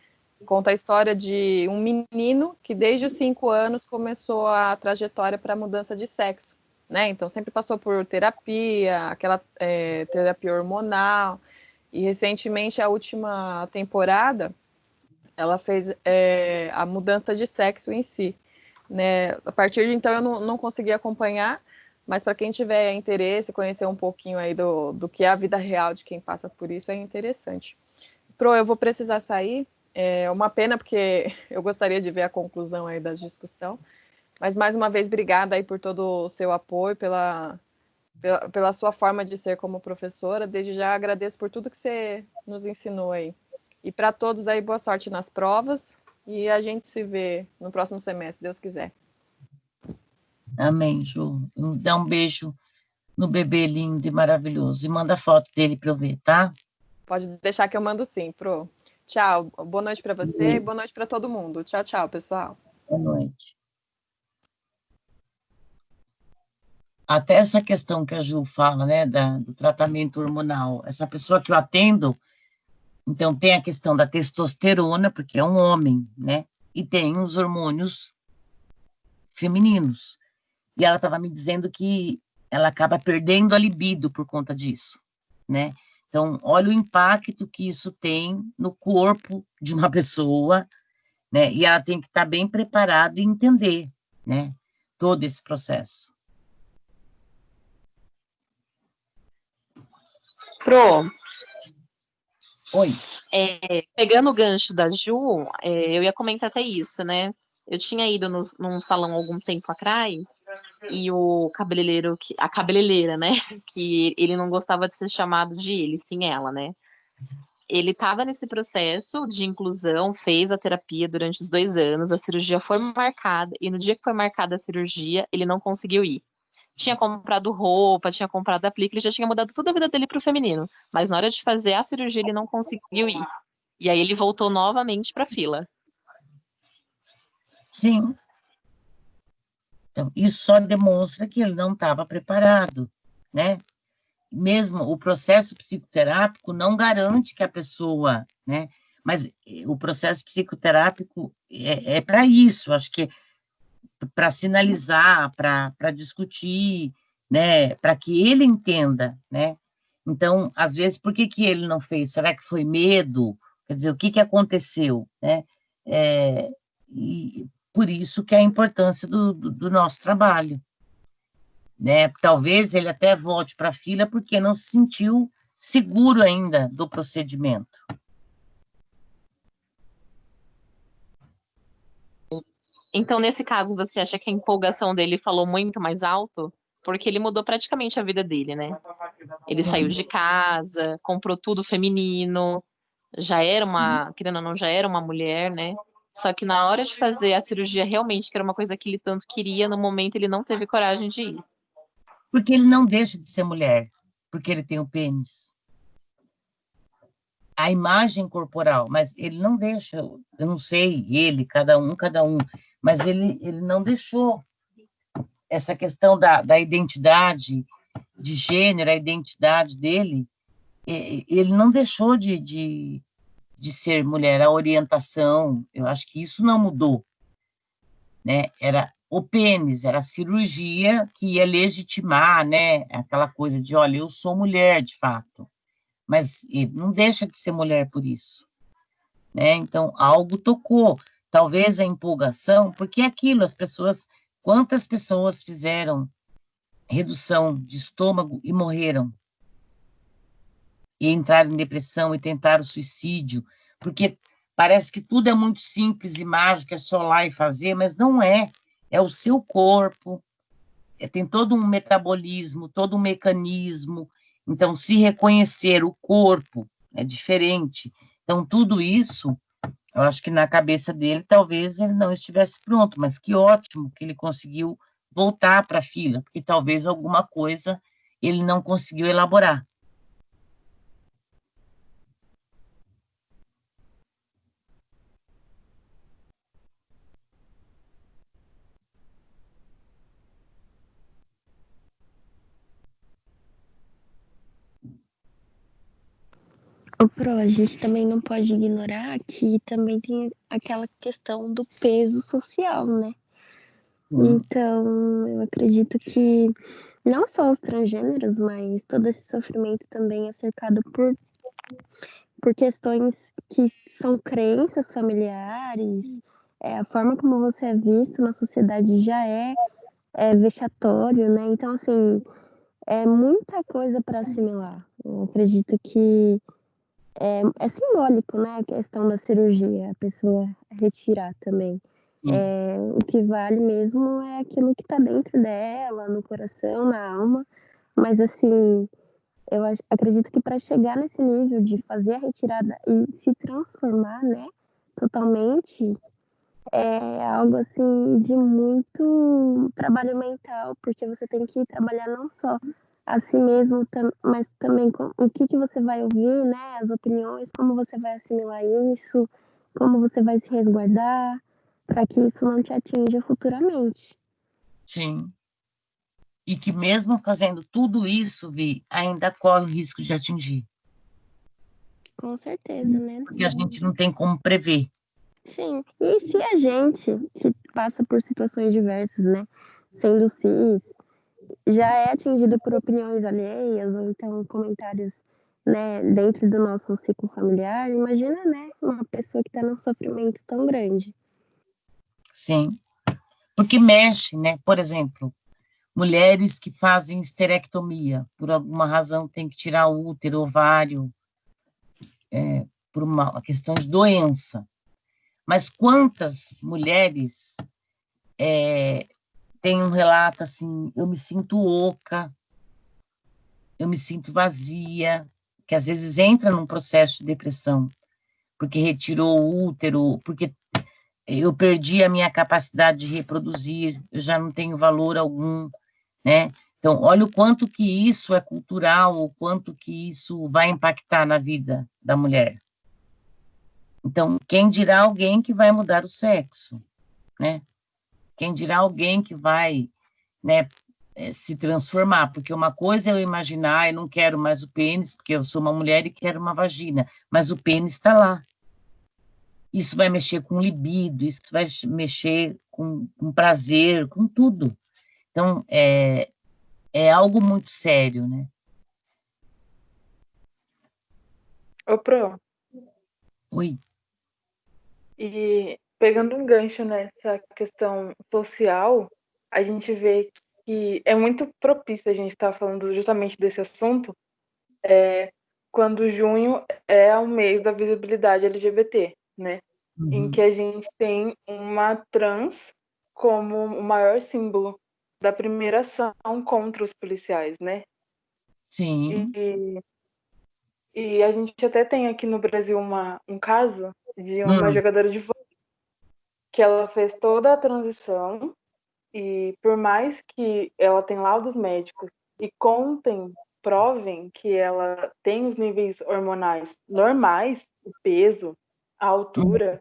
Conta a história de um menino que desde os 5 anos começou a trajetória para mudança de sexo, né? Então sempre passou por terapia, aquela terapia hormonal, e recentemente a última temporada ela fez a mudança de sexo em si, né? A partir de então eu não consegui acompanhar, mas para quem tiver interesse, conhecer um pouquinho aí do que é a vida real de quem passa por isso, é interessante. Pro, eu vou precisar sair. É uma pena, porque eu gostaria de ver a conclusão aí da discussão. Mas, mais uma vez, obrigada aí por todo o seu apoio, pela sua forma de ser como professora. Desde já agradeço por tudo que você nos ensinou aí. E para todos aí, boa sorte nas provas. E a gente se vê no próximo semestre, Deus quiser. Amém, Ju. Dá um beijo no bebê lindo e maravilhoso. E manda foto dele para eu ver, tá? Pode deixar que eu mando sim, Pro. Tchau. Boa noite para você e boa noite para todo mundo. Tchau, tchau, pessoal. Boa noite. Até essa questão que a Ju fala, né, do tratamento hormonal. Essa pessoa que eu atendo, então tem a questão da testosterona, porque é um homem, né? E tem os hormônios femininos. E ela estava me dizendo que ela acaba perdendo a libido por conta disso, né? Então, olha o impacto que isso tem no corpo de uma pessoa, né? E ela tem que estar bem preparada e entender, né? Todo esse processo. Pro, Oi. pegando o gancho da Ju, eu ia comentar até isso, né? Eu tinha ido num salão algum tempo atrás e o cabeleireiro, a cabeleireira, né? Que ele não gostava de ser chamado de ele, sim ela, né? Ele estava nesse processo de inclusão, fez a terapia durante os 2 anos, a cirurgia foi marcada, e no dia que foi marcada a cirurgia, ele não conseguiu ir. Tinha comprado roupa, tinha comprado aplique, ele já tinha mudado toda a vida dele para o feminino. Mas na hora de fazer a cirurgia, ele não conseguiu ir. E aí ele voltou novamente para a fila. Sim. Então, isso só demonstra que ele não estava preparado, né? Mesmo o processo psicoterápico não garante que a pessoa, né? Mas o processo psicoterápico é para isso, acho que para sinalizar, para discutir, né? Para que ele entenda, né? Então, às vezes, por que que ele não fez? Será que foi medo? Quer dizer, o que que aconteceu, né? E por isso que é a importância do nosso trabalho, né? Talvez ele até volte para a fila porque não se sentiu seguro ainda do procedimento. Então, nesse caso, você acha que a empolgação dele falou muito mais alto? Porque ele mudou praticamente a vida dele, né? Ele saiu de casa, comprou tudo feminino, já era uma, querendo ou não, já era uma mulher, né? Só que na hora de fazer a cirurgia, realmente, que era uma coisa que ele tanto queria, no momento ele não teve coragem de ir. Porque ele não deixa de ser mulher, porque ele tem o pênis. A imagem corporal, mas ele não deixa, eu não sei, ele, cada um, mas ele não deixou essa questão da identidade de gênero, a identidade dele, ele não deixou de ser mulher, a orientação, eu acho que isso não mudou, né? Era o pênis, era a cirurgia que ia legitimar, né? Aquela coisa de, olha, eu sou mulher, de fato, mas ele não deixa de ser mulher por isso, né? Então, algo tocou, talvez a empolgação, porque é aquilo, as pessoas, quantas pessoas fizeram redução de estômago e morreram, e entraram em depressão e tentaram suicídio, porque parece que tudo é muito simples e mágico, é só lá e fazer, mas não é. É o seu corpo, tem todo um metabolismo, todo um mecanismo. Então, se reconhecer o corpo é diferente. Então, tudo isso, eu acho que na cabeça dele, talvez ele não estivesse pronto, mas que ótimo que ele conseguiu voltar para a fila, porque talvez alguma coisa ele não conseguiu elaborar. A gente também não pode ignorar que também tem aquela questão do peso social, né? Então, eu acredito que não só os transgêneros, mas todo esse sofrimento também é cercado por questões que são crenças familiares, a forma como você é visto na sociedade já é vexatório, né? Então, assim, é muita coisa para assimilar. Eu acredito que é simbólico, né? A questão da cirurgia, a pessoa retirar também. O que vale mesmo é aquilo que está dentro dela, no coração, na alma. Mas, assim, acredito que para chegar nesse nível de fazer a retirada e se transformar, né, totalmente, é algo assim de muito trabalho mental, porque você tem que trabalhar não só a si mesmo, mas também com o que você vai ouvir, né, as opiniões, como você vai assimilar isso, como você vai se resguardar, para que isso não te atinja futuramente. Sim. E que mesmo fazendo tudo isso, Vi, ainda corre o risco de atingir. Com certeza, né? Porque a gente não tem como prever. Sim. E se a gente, que passa por situações diversas, né, sendo cis, já é atingido por opiniões alheias ou então comentários, né, dentro do nosso ciclo familiar, imagina, né, uma pessoa que está num sofrimento tão grande. Sim. Porque mexe, né? Por exemplo, mulheres que fazem esterectomia, por alguma razão tem que tirar o útero, ovário, por uma questão de doença. Mas quantas mulheres têm um relato assim, eu me sinto oca, eu me sinto vazia, que às vezes entra num processo de depressão, porque retirou o útero, porque eu perdi a minha capacidade de reproduzir, eu já não tenho valor algum, né? Então, olha o quanto que isso é cultural, o quanto que isso vai impactar na vida da mulher. Então, quem dirá alguém que vai mudar o sexo, né? Quem dirá alguém que vai, né, se transformar, porque uma coisa é eu imaginar, eu não quero mais o pênis, porque eu sou uma mulher e quero uma vagina, mas o pênis está lá. Isso vai mexer com libido, isso vai mexer com prazer, com tudo. Então, é algo muito sério, né? Ô, Pro, Oi. e pegando um gancho nessa questão social, a gente vê que é muito propício a gente estar falando justamente desse assunto, quando junho é o mês da visibilidade LGBT, né? Em que Uhum. a gente tem uma trans como o maior símbolo da primeira ação contra os policiais, né? Sim. E, e a gente até tem aqui no Brasil um caso de uma Hum. jogadora de vôlei que ela fez toda a transição e por mais que ela tenha laudos médicos e provem que ela tem os níveis hormonais normais, o peso, a Hum. altura,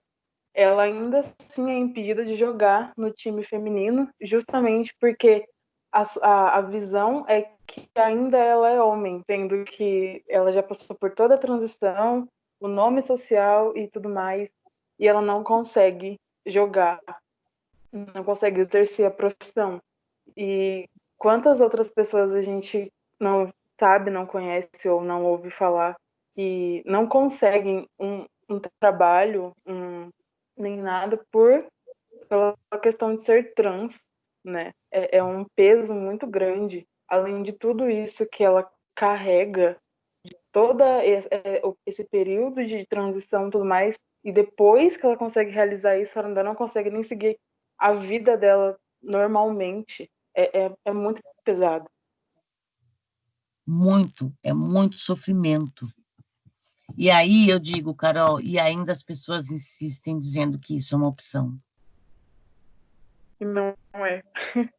ela ainda assim é impedida de jogar no time feminino, justamente porque a visão é que ainda ela é homem, sendo que ela já passou por toda a transição, o nome social e tudo mais, e ela não consegue jogar, não consegue exercer a profissão. E quantas outras pessoas a gente não sabe, não conhece ou não ouve falar que não conseguem um trabalho, nem nada pela questão de ser trans, né? É um peso muito grande, além de tudo isso que ela carrega, todo esse período de transição e tudo mais, e depois que ela consegue realizar isso, ela ainda não consegue nem seguir a vida dela normalmente. É muito pesado. Muito, é muito sofrimento. E aí eu digo, Carol, e ainda as pessoas insistem dizendo que isso é uma opção. E não é.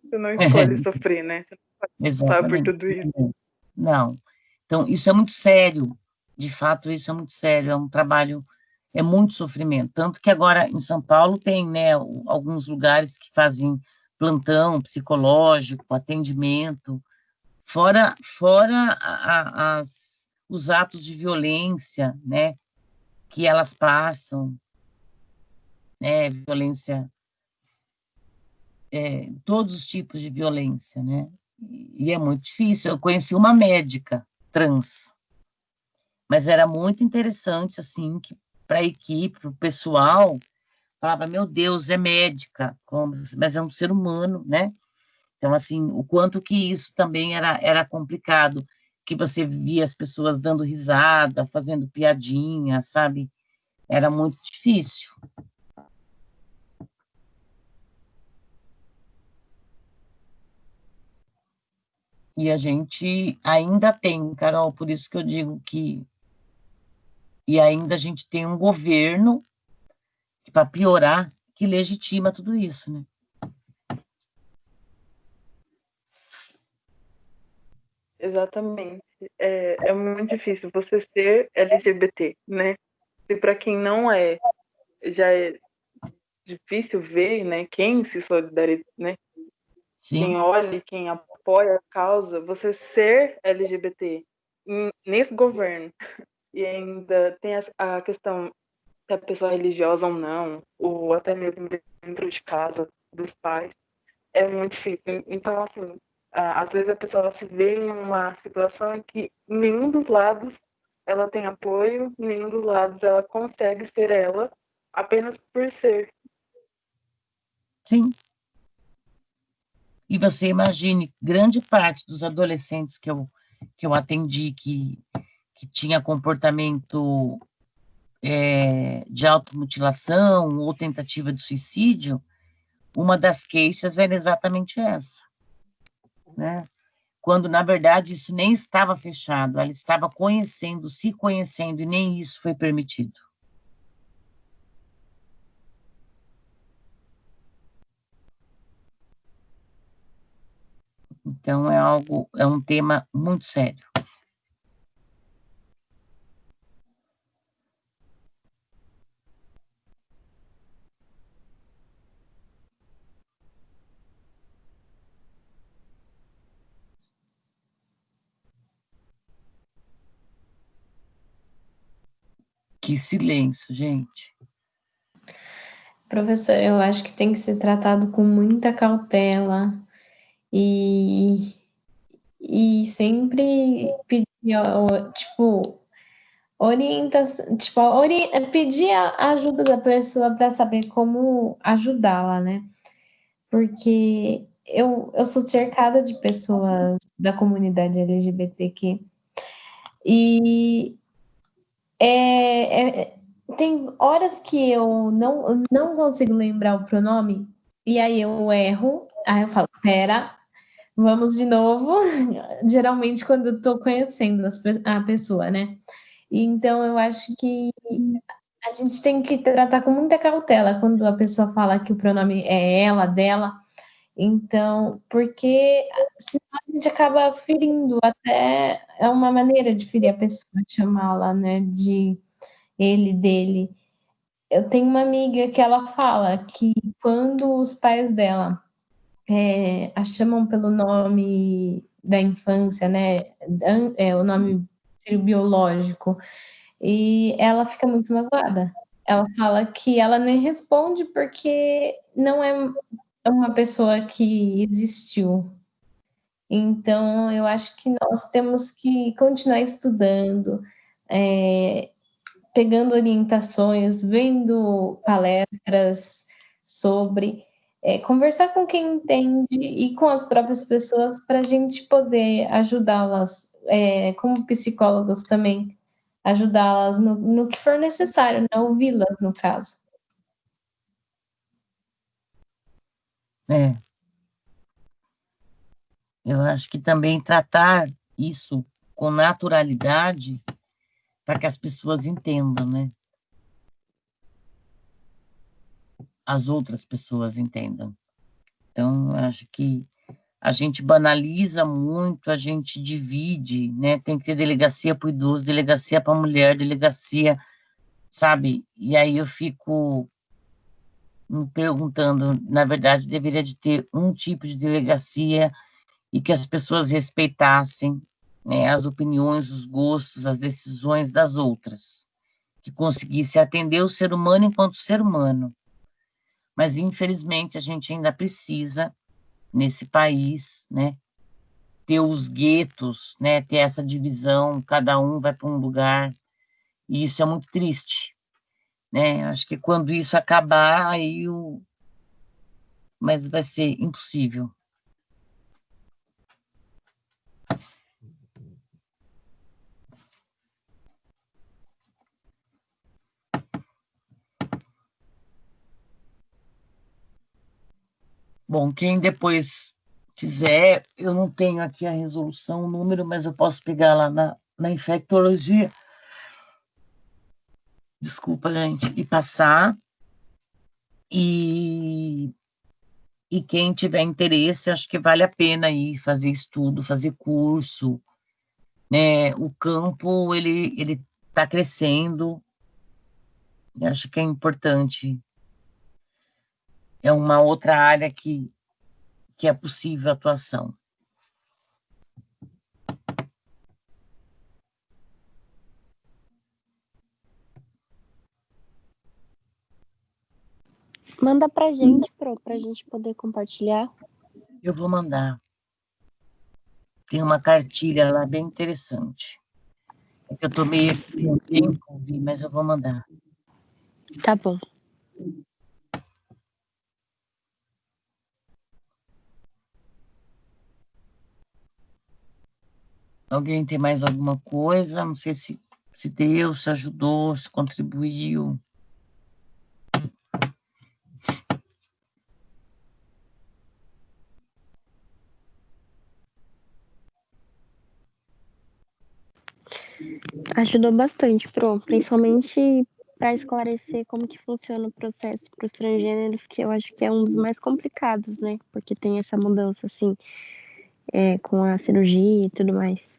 Você não escolhe sofrer, né? Você não sabe por Exatamente. tudo isso. Não. Então, isso é muito sério. De fato, isso é muito sério. É um trabalho, é muito sofrimento. Tanto que agora em São Paulo tem, né, alguns lugares que fazem plantão psicológico, atendimento, fora os atos de violência, né, que elas passam, né, violência, todos os tipos de violência, né, e é muito difícil. Eu conheci uma médica trans, mas era muito interessante, assim, que para a equipe, para o pessoal, falava, meu Deus, é médica, mas é um ser humano, né? Então, assim, o quanto que isso também era complicado, que você via as pessoas dando risada, fazendo piadinha, sabe? Era muito difícil. E a gente ainda tem, Carol, por isso que eu digo que... E ainda a gente tem um governo, para piorar, que legitima tudo isso, né? Exatamente. É muito difícil você ser LGBT, né? E para quem não é, já é difícil ver, né? Quem se solidariza, né? Quem Sim, olha, quem apoia a causa, você ser LGBT nesse governo e ainda tem a questão se a pessoa é religiosa ou não, ou até mesmo dentro de casa dos pais, é muito difícil. Então, assim, às vezes a pessoa se vê em uma situação em que nenhum dos lados ela tem apoio, nenhum dos lados ela consegue ser ela apenas por ser. sim. E você imagine, grande parte dos adolescentes que eu atendi que tinha comportamento de automutilação ou tentativa de suicídio, uma das queixas era exatamente essa, né? Quando, na verdade, isso nem estava fechado, ela estava conhecendo, se conhecendo, e nem isso foi permitido. Então, é um tema muito sério. Que silêncio, gente. Professor, eu acho que tem que ser tratado com muita cautela e sempre pedir, tipo, tipo, pedir a ajuda da pessoa para saber como ajudá-la, né? Porque eu sou cercada de pessoas da comunidade LGBTQ e tem horas que eu não consigo lembrar o pronome e aí eu erro, aí eu falo, pera, vamos de novo. Geralmente quando eu tô conhecendo a pessoa, né? Então eu acho que a gente tem que tratar com muita cautela quando a pessoa fala que o pronome é ela, dela. Então, porque senão a gente acaba ferindo, até é uma maneira de ferir a pessoa, chamá-la, né, de ele, dele. Eu tenho uma amiga que ela fala que quando os pais dela a chamam pelo nome da infância, né, o nome biológico, e ela fica muito magoada. Ela fala que ela nem responde porque não é uma pessoa que existiu. Então, eu acho que nós temos que continuar estudando, pegando orientações, vendo palestras sobre, conversar com quem entende e com as próprias pessoas para a gente poder ajudá-las, como psicólogos também, ajudá-las no que for necessário, né? Ouvi-las, no caso. Eu acho que também tratar isso com naturalidade para que as pessoas entendam, né? As outras pessoas entendam. Então, eu acho que a gente banaliza muito, a gente divide, né? Tem que ter delegacia para o idoso, delegacia para a mulher, delegacia, sabe? E aí eu fico me perguntando, na verdade, deveria de ter um tipo de delegacia e que as pessoas respeitassem, né, as opiniões, os gostos, as decisões das outras, que conseguisse atender o ser humano enquanto ser humano. Mas, infelizmente, a gente ainda precisa, nesse país, né, ter os guetos, né, ter essa divisão, cada um vai para um lugar, e isso é muito triste, né? Acho que quando isso acabar, aí mas vai ser impossível. Bom, quem depois quiser, eu não tenho aqui a resolução, o número, mas eu posso pegar lá na infectologia. Desculpa, gente, e passar. E quem tiver interesse, acho que vale a pena ir fazer estudo, fazer curso, né? O campo, ele está crescendo, e acho que é importante. É uma outra área que é possível atuação. Manda pra gente, pra gente poder compartilhar. Eu vou mandar. Tem uma cartilha lá bem interessante. É que eu tô meio com tempo, mas eu vou mandar. Tá bom. Alguém tem mais alguma coisa? Não sei se deu, se ajudou, se contribuiu. Ajudou bastante, principalmente para esclarecer como que funciona o processo para os transgêneros, que eu acho que é um dos mais complicados, né? Porque tem essa mudança, assim, com a cirurgia e tudo mais.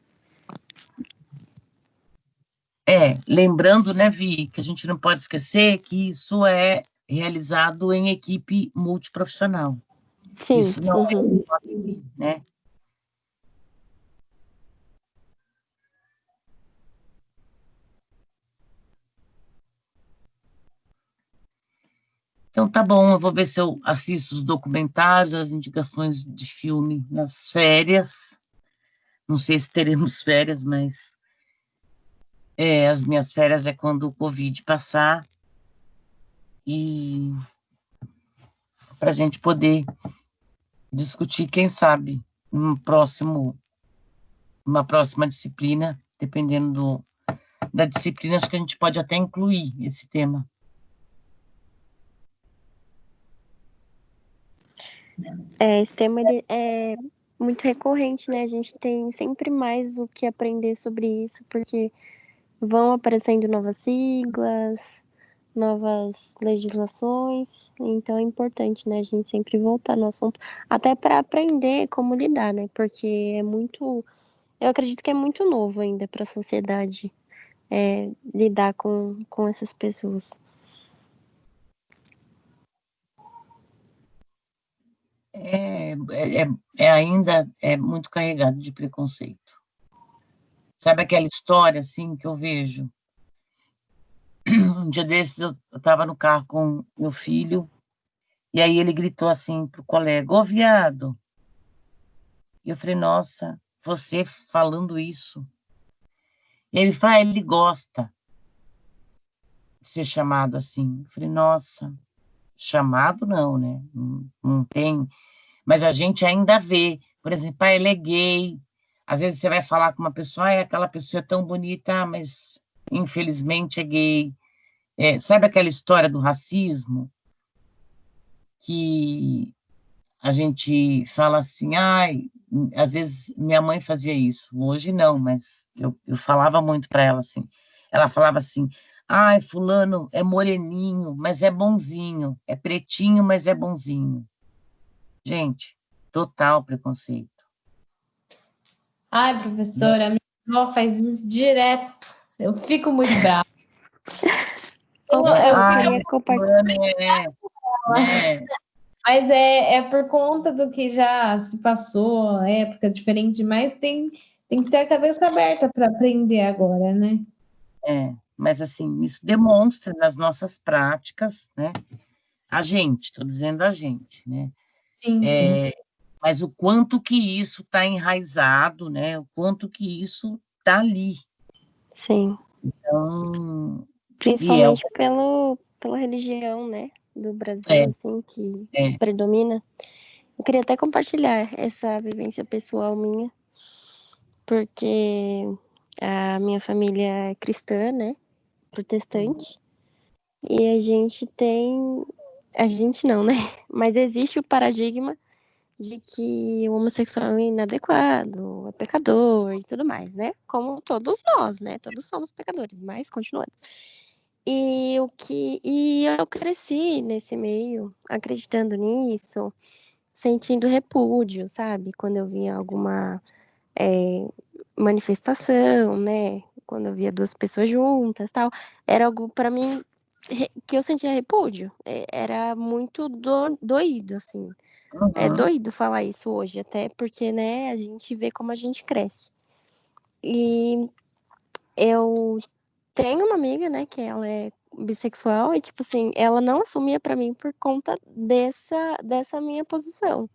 Lembrando, né, Vi, que a gente não pode esquecer que isso é realizado em equipe multiprofissional. Sim. Isso não é, né? Então, tá bom, eu vou ver se eu assisto os documentários, as indicações de filme nas férias. Não sei se teremos férias, mas As minhas férias é quando o Covid passar e para a gente poder discutir, quem sabe, uma próxima disciplina, dependendo da disciplina, acho que a gente pode até incluir esse tema. Esse tema ele é muito recorrente, né? A gente tem sempre mais o que aprender sobre isso, porque vão aparecendo novas siglas, novas legislações, então é importante, né, a gente sempre voltar no assunto, até para aprender como lidar, né? Porque eu acredito que é muito novo ainda para a sociedade lidar com essas pessoas. Ainda é muito carregado de preconceito. Sabe aquela história, assim, que eu vejo? Um dia desses, eu estava no carro com meu filho, e aí ele gritou assim pro colega, ô, viado. E eu falei, nossa, você falando isso. E ele fala, ele gosta de ser chamado assim. Eu falei, nossa, chamado não, né? Não tem. Mas a gente ainda vê, por exemplo, ele é gay. Às vezes você vai falar com uma pessoa, aquela pessoa é tão bonita, mas infelizmente é gay. Sabe aquela história do racismo? Que a gente fala assim, às vezes minha mãe fazia isso, hoje não, mas eu falava muito para ela assim. Ela falava assim, fulano é moreninho, mas é bonzinho, é pretinho, mas é bonzinho. Gente, total preconceito. Ai, professora, minha avó faz isso direto. Eu fico muito brava. Eu queria compartilhar. Né? Mas é por conta do que já se passou, época diferente, mas tem que ter a cabeça aberta para aprender agora, né? Mas assim, isso demonstra nas nossas práticas, né? Estou dizendo a gente, né? Sim. Mas o quanto que isso está enraizado, né? O quanto que isso está ali. Sim. Então, principalmente pela religião, né, do Brasil, assim, que predomina. Eu queria até compartilhar essa vivência pessoal minha, porque a minha família é cristã, né, protestante, e a gente não, né, mas existe o paradigma de que o homossexual é inadequado, é pecador e tudo mais, né, como todos nós, né, todos somos pecadores, mas continuando. E eu cresci nesse meio, acreditando nisso, sentindo repúdio, sabe? Quando eu via alguma manifestação, né? Quando eu via duas pessoas juntas, tal, era algo para mim que eu sentia repúdio. Era muito doído, assim. É doído falar isso hoje, até porque, né? A gente vê como a gente cresce. E eu tenho uma amiga, né, que ela é bissexual e, tipo assim, ela não assumia pra mim por conta dessa minha posição.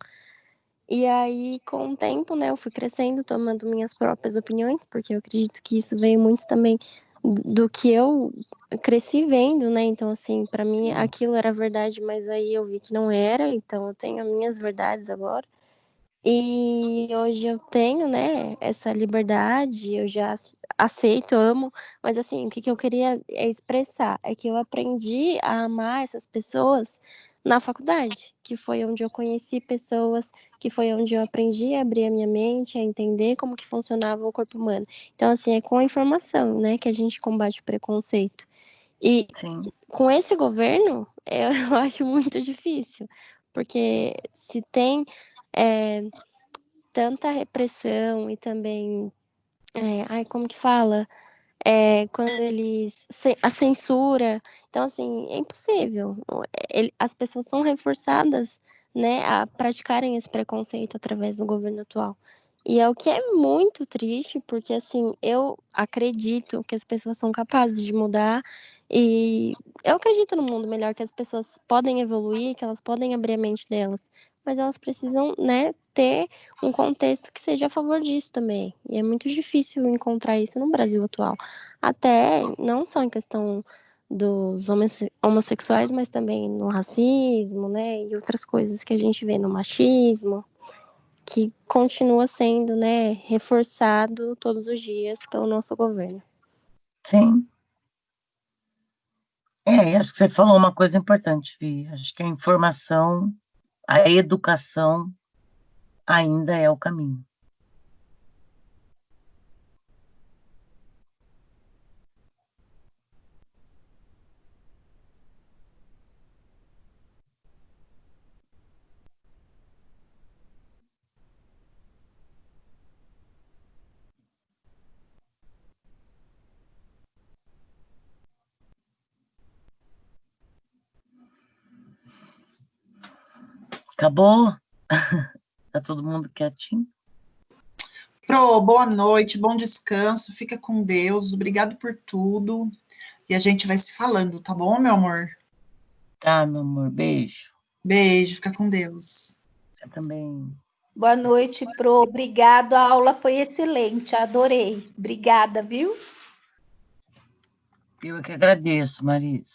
E aí, com o tempo, né, eu fui crescendo, tomando minhas próprias opiniões, porque eu acredito que isso veio muito também do que eu cresci vendo, né? Então, assim, pra mim aquilo era verdade, mas aí eu vi que não era, então eu tenho as minhas verdades agora. E hoje eu tenho, né, essa liberdade, eu já aceito, amo, mas assim, o que eu queria expressar é que eu aprendi a amar essas pessoas na faculdade, que foi onde eu conheci pessoas, que foi onde eu aprendi a abrir a minha mente, a entender como que funcionava o corpo humano. Então, assim, é com a informação, né, que a gente combate o preconceito. E com esse governo, eu acho muito difícil, porque se tem tanta repressão e também, como que fala? Quando a censura, então assim, é impossível. As pessoas são reforçadas, né, a praticarem esse preconceito através do governo atual. E é o que é muito triste, porque assim, eu acredito que as pessoas são capazes de mudar e eu acredito no mundo melhor, que as pessoas podem evoluir, que elas podem abrir a mente delas. mas elas precisam, né, ter um contexto que seja a favor disso também. E é muito difícil encontrar isso no Brasil atual. Até não só em questão dos homossexuais, mas também no racismo, né, e outras coisas que a gente vê no machismo, que continua sendo, né, reforçado todos os dias pelo nosso governo. Sim. Acho que você falou uma coisa importante, Vi. Acho que a informação, a educação ainda é o caminho. Acabou? Tá todo mundo quietinho? Pro, boa noite, bom descanso, fica com Deus, obrigado por tudo. E a gente vai se falando, tá bom, meu amor? Tá, meu amor, beijo. Beijo, fica com Deus. Você também. Boa noite, Pro. Obrigado, a aula foi excelente, adorei. Obrigada, viu? Eu que agradeço, Marisa.